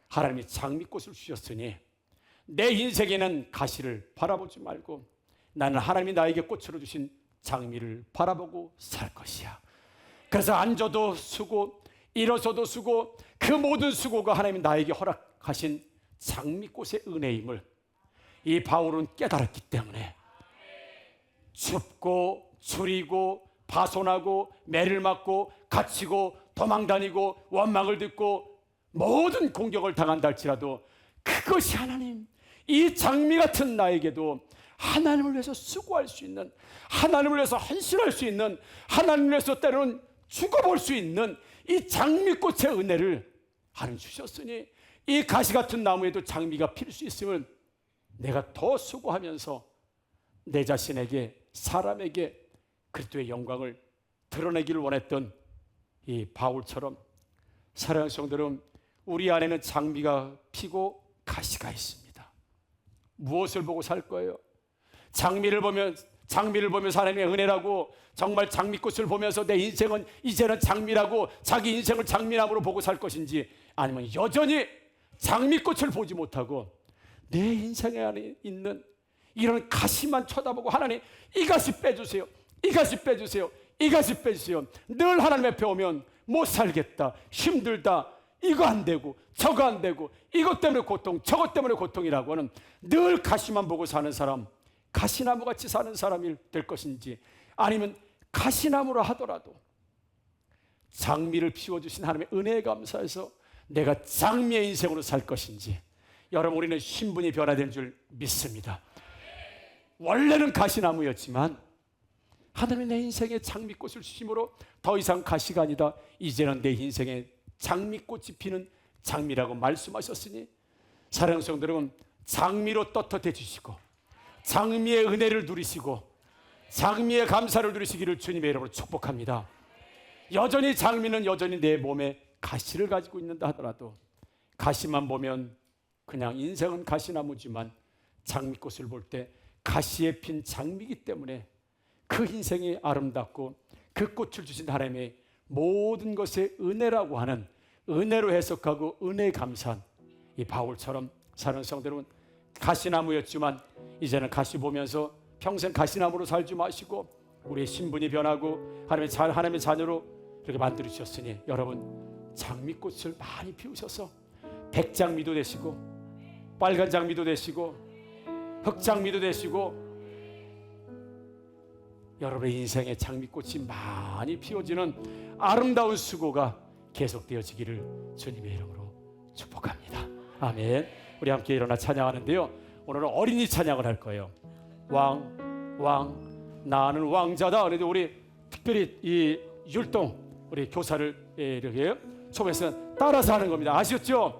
하나님이 장미꽃을 주셨으니 내 인생에는 가시를 바라보지 말고 나는 하나님이 나에게 꽃으로 주신 장미를 바라보고 살 것이야. 그래서 앉아도 수고, 일어서도 수고, 그 모든 수고가 하나님이 나에게 허락하신 장미꽃의 은혜임을 이 바울은 깨달았기 때문에 춥고 줄이고 파손하고 매를 맞고 갇히고 도망다니고 원망을 듣고 모든 공격을 당한다 할지라도 그것이 하나님, 이 장미 같은 나에게도 하나님을 위해서 수고할 수 있는, 하나님을 위해서 헌신할 수 있는, 하나님을 위해서 때로는 죽어볼 수 있는 이 장미꽃의 은혜를 하나님 주셨으니 이 가시 같은 나무에도 장미가 필 수 있으면 내가 더 수고하면서 내 자신에게, 사람에게 그리스도의 영광을 드러내기를 원했던 이 바울처럼 사랑하는 성도들은 우리 안에는 장미가 피고 가시가 있습니다. 무엇을 보고 살 거예요? 장미를 보면 하나님의 은혜라고, 정말 장미꽃을 보면서 내 인생은 이제는 장미라고 자기 인생을 장미나무로 보고 살 것인지, 아니면 여전히 장미꽃을 보지 못하고 내 인생 안에 있는 이런 가시만 쳐다보고 하나님 이 가시 빼주세요, 이 가시 빼주세요, 이 가시 빼주세요. 늘 하나님 앞에 오면 못 살겠다, 힘들다, 이거 안 되고 저거 안 되고 이것 때문에 고통, 저것 때문에 고통이라고 하는 늘 가시만 보고 사는 사람, 가시나무같이 사는 사람이 될 것인지, 아니면 가시나무라 하더라도 장미를 피워주신 하나님의 은혜에 감사해서 내가 장미의 인생으로 살 것인지, 여러분 우리는 신분이 변화된 줄 믿습니다. 원래는 가시나무였지만 하나님이 내 인생에 장미꽃을 주심으로 더 이상 가시가 아니다, 이제는 내 인생에 장미꽃이 피는 장미라고 말씀하셨으니 사랑하는 성도 여러분, 장미로 떳떳해 주시고 장미의 은혜를 누리시고 장미의 감사를 누리시기를 주님의 이름으로 축복합니다. 여전히 장미는 여전히 내 몸에 가시를 가지고 있는다 하더라도 가시만 보면 그냥 인생은 가시나무지만 장미꽃을 볼 때 가시에 핀 장미이기 때문에 그 인생이 아름답고 그 꽃을 주신 하나님의 모든 것의 은혜라고 하는, 은혜로 해석하고 은혜에 감사한 이 바울처럼 사는 성도들은 가시나무였지만 이제는 가시 보면서 평생 가시나무로 살지 마시고 우리의 신분이 변하고 하나님의 자녀로 이렇게 만들어 주셨으니 여러분 장미꽃을 많이 피우셔서 백장미도 되시고 빨간 장미도 되시고 흑장미도 되시고 여러분의 인생에 장미꽃이 많이 피어지는 아름다운 수고가 계속되어지기를 주님의 이름으로 축복합니다. 아멘. 우리 함께 일어나 찬양하는데요, 오늘은 어린이 찬양을 할 거예요. 왕 나는 왕자다. 그래도 우리 특별히 이 율동 우리 교사를 이렇게 초대해서 따라서 하는 겁니다. 아시겠죠?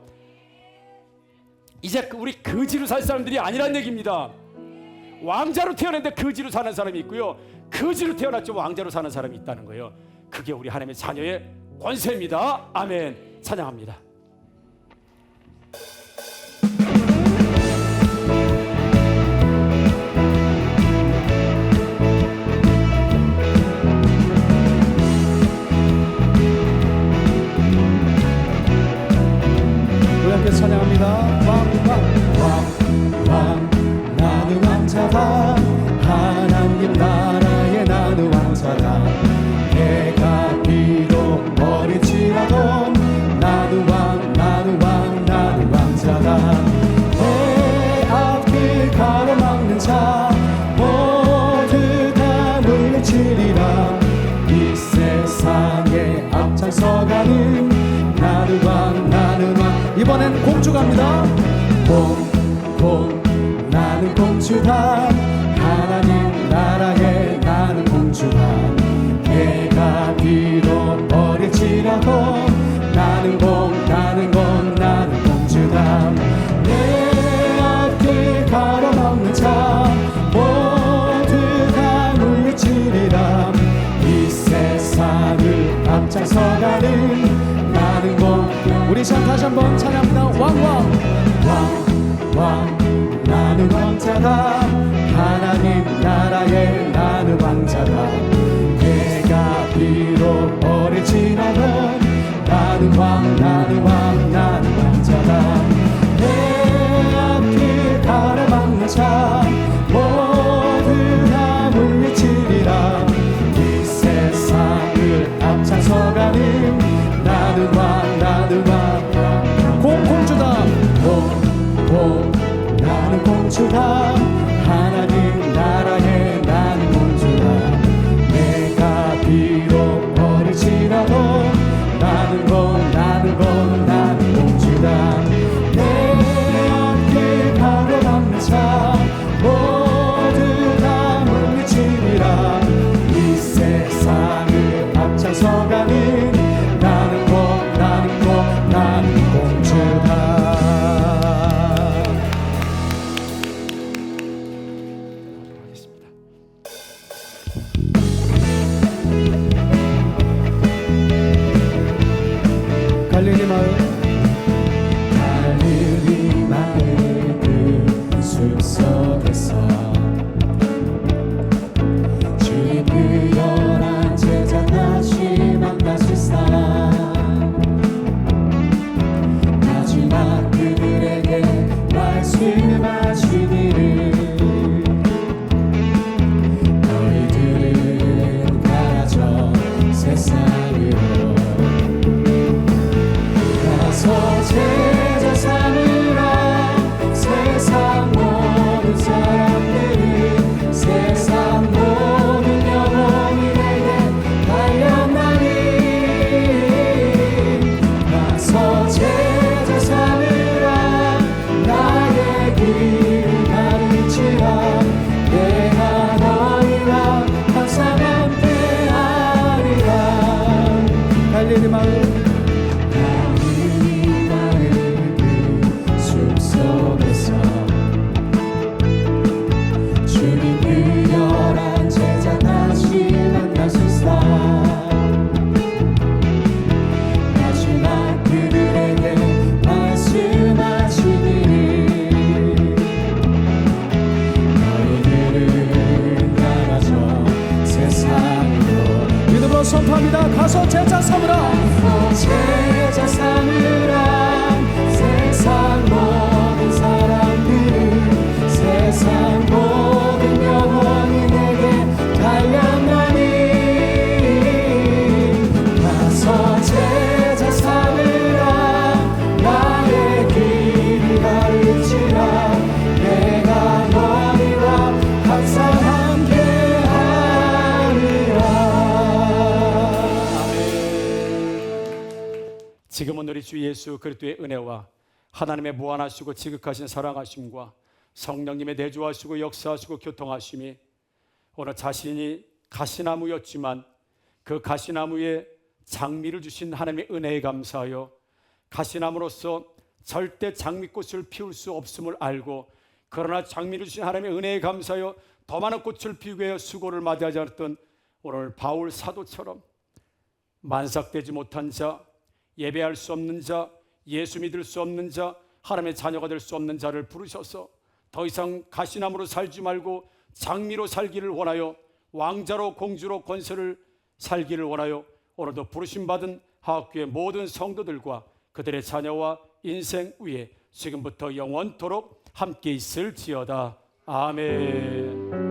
이제 우리 거지로 살 사람들이 아니란 얘기입니다. 왕자로 태어났는데 거지로 사는 사람이 있고요, 거지로 태어났지만 왕자로 사는 사람이 있다는 거예요. 그게 우리 하나님의 자녀의 권세입니다. 아멘. 찬양합니다. 우리 함께 찬양합니다. 왕 나는 왕자다, 하나님 나라의 나는 왕자다. 내가 비록 어릴지라도 나는 왕자다. 내 앞길 가로막는 자 모두 다 물리치리라. 이 세상에 앞장서가는 나는 왕. 이번엔 공주 갑니다. 나는 공주다, 하나님 나라의 나는 공주다. 내가 비록 어릴지라도 나는 공주다. 내 앞길 가로막는 자 모두 다 물리치리라. 이 세상을 앞장서가는 나는 우리 참 다시 한번 찬양합니다. 왕 나는 왕자다, 하나님 나라의 나는 왕자다. 내가 비록 어릴지라도 나는 왕자다. 내 앞길 가로막는 자 모두 다 물리치리라. 이 세상을 앞장서가는 나는 왕. 공주다. 나는 공주다, 하나님 나라의 나는 공주다. 내가 마을 갈릴리 마을 그 숲속에서 주님 그 열한 제자 다시 만나시사 마지막 그들에게 말씀하시기를 너희들은 가라져 세상으로 가서 제자 삼으라 세상 모든 사람들은 세상 모든 영혼이 내게 달려나니 가서 제자 삼으라 나의 길을 가르치라 내가 너희와 항상 함께하리라 갈릴리 마을 주님 그 열한 제자 다시 만나시사 마지막 그들에게 말씀하시기를 너희들은 나가서 세상으로 믿음으로 선포합니다. 가서 제자 삼으라 제자 삼으라 세상 모든 사람들은 세상 모든 영혼이 내게 달려나니 가서 제자 삼으라 나의 길을 가르치라 내가 너희와 항상 지금은 우리 주 예수 그리스도의 은혜와 하나님의 무한하시고 지극하신 사랑하심과 성령님의 내주하시고 역사하시고 교통하심이 오늘 자신이 가시나무였지만 그 가시나무에 장미를 주신 하나님의 은혜에 감사하여 가시나무로서 절대 장미꽃을 피울 수 없음을 알고 그러나 장미를 주신 하나님의 은혜에 감사하여 더 많은 꽃을 피우기 위해 수고를 마다하지 않았던 오늘 바울 사도처럼 만삭되지 못한 자, 예배할 수 없는 자, 예수 믿을 수 없는 자, 하나님의 자녀가 될 수 없는 자를 부르셔서 더 이상 가시나무로 살지 말고 장미로 살기를 원하여 왕자로 공주로 권세를 살기를 원하여 오늘도 부르심받은 하학교의 모든 성도들과 그들의 자녀와 인생 위에 지금부터 영원토록 함께 있을지어다. 아멘.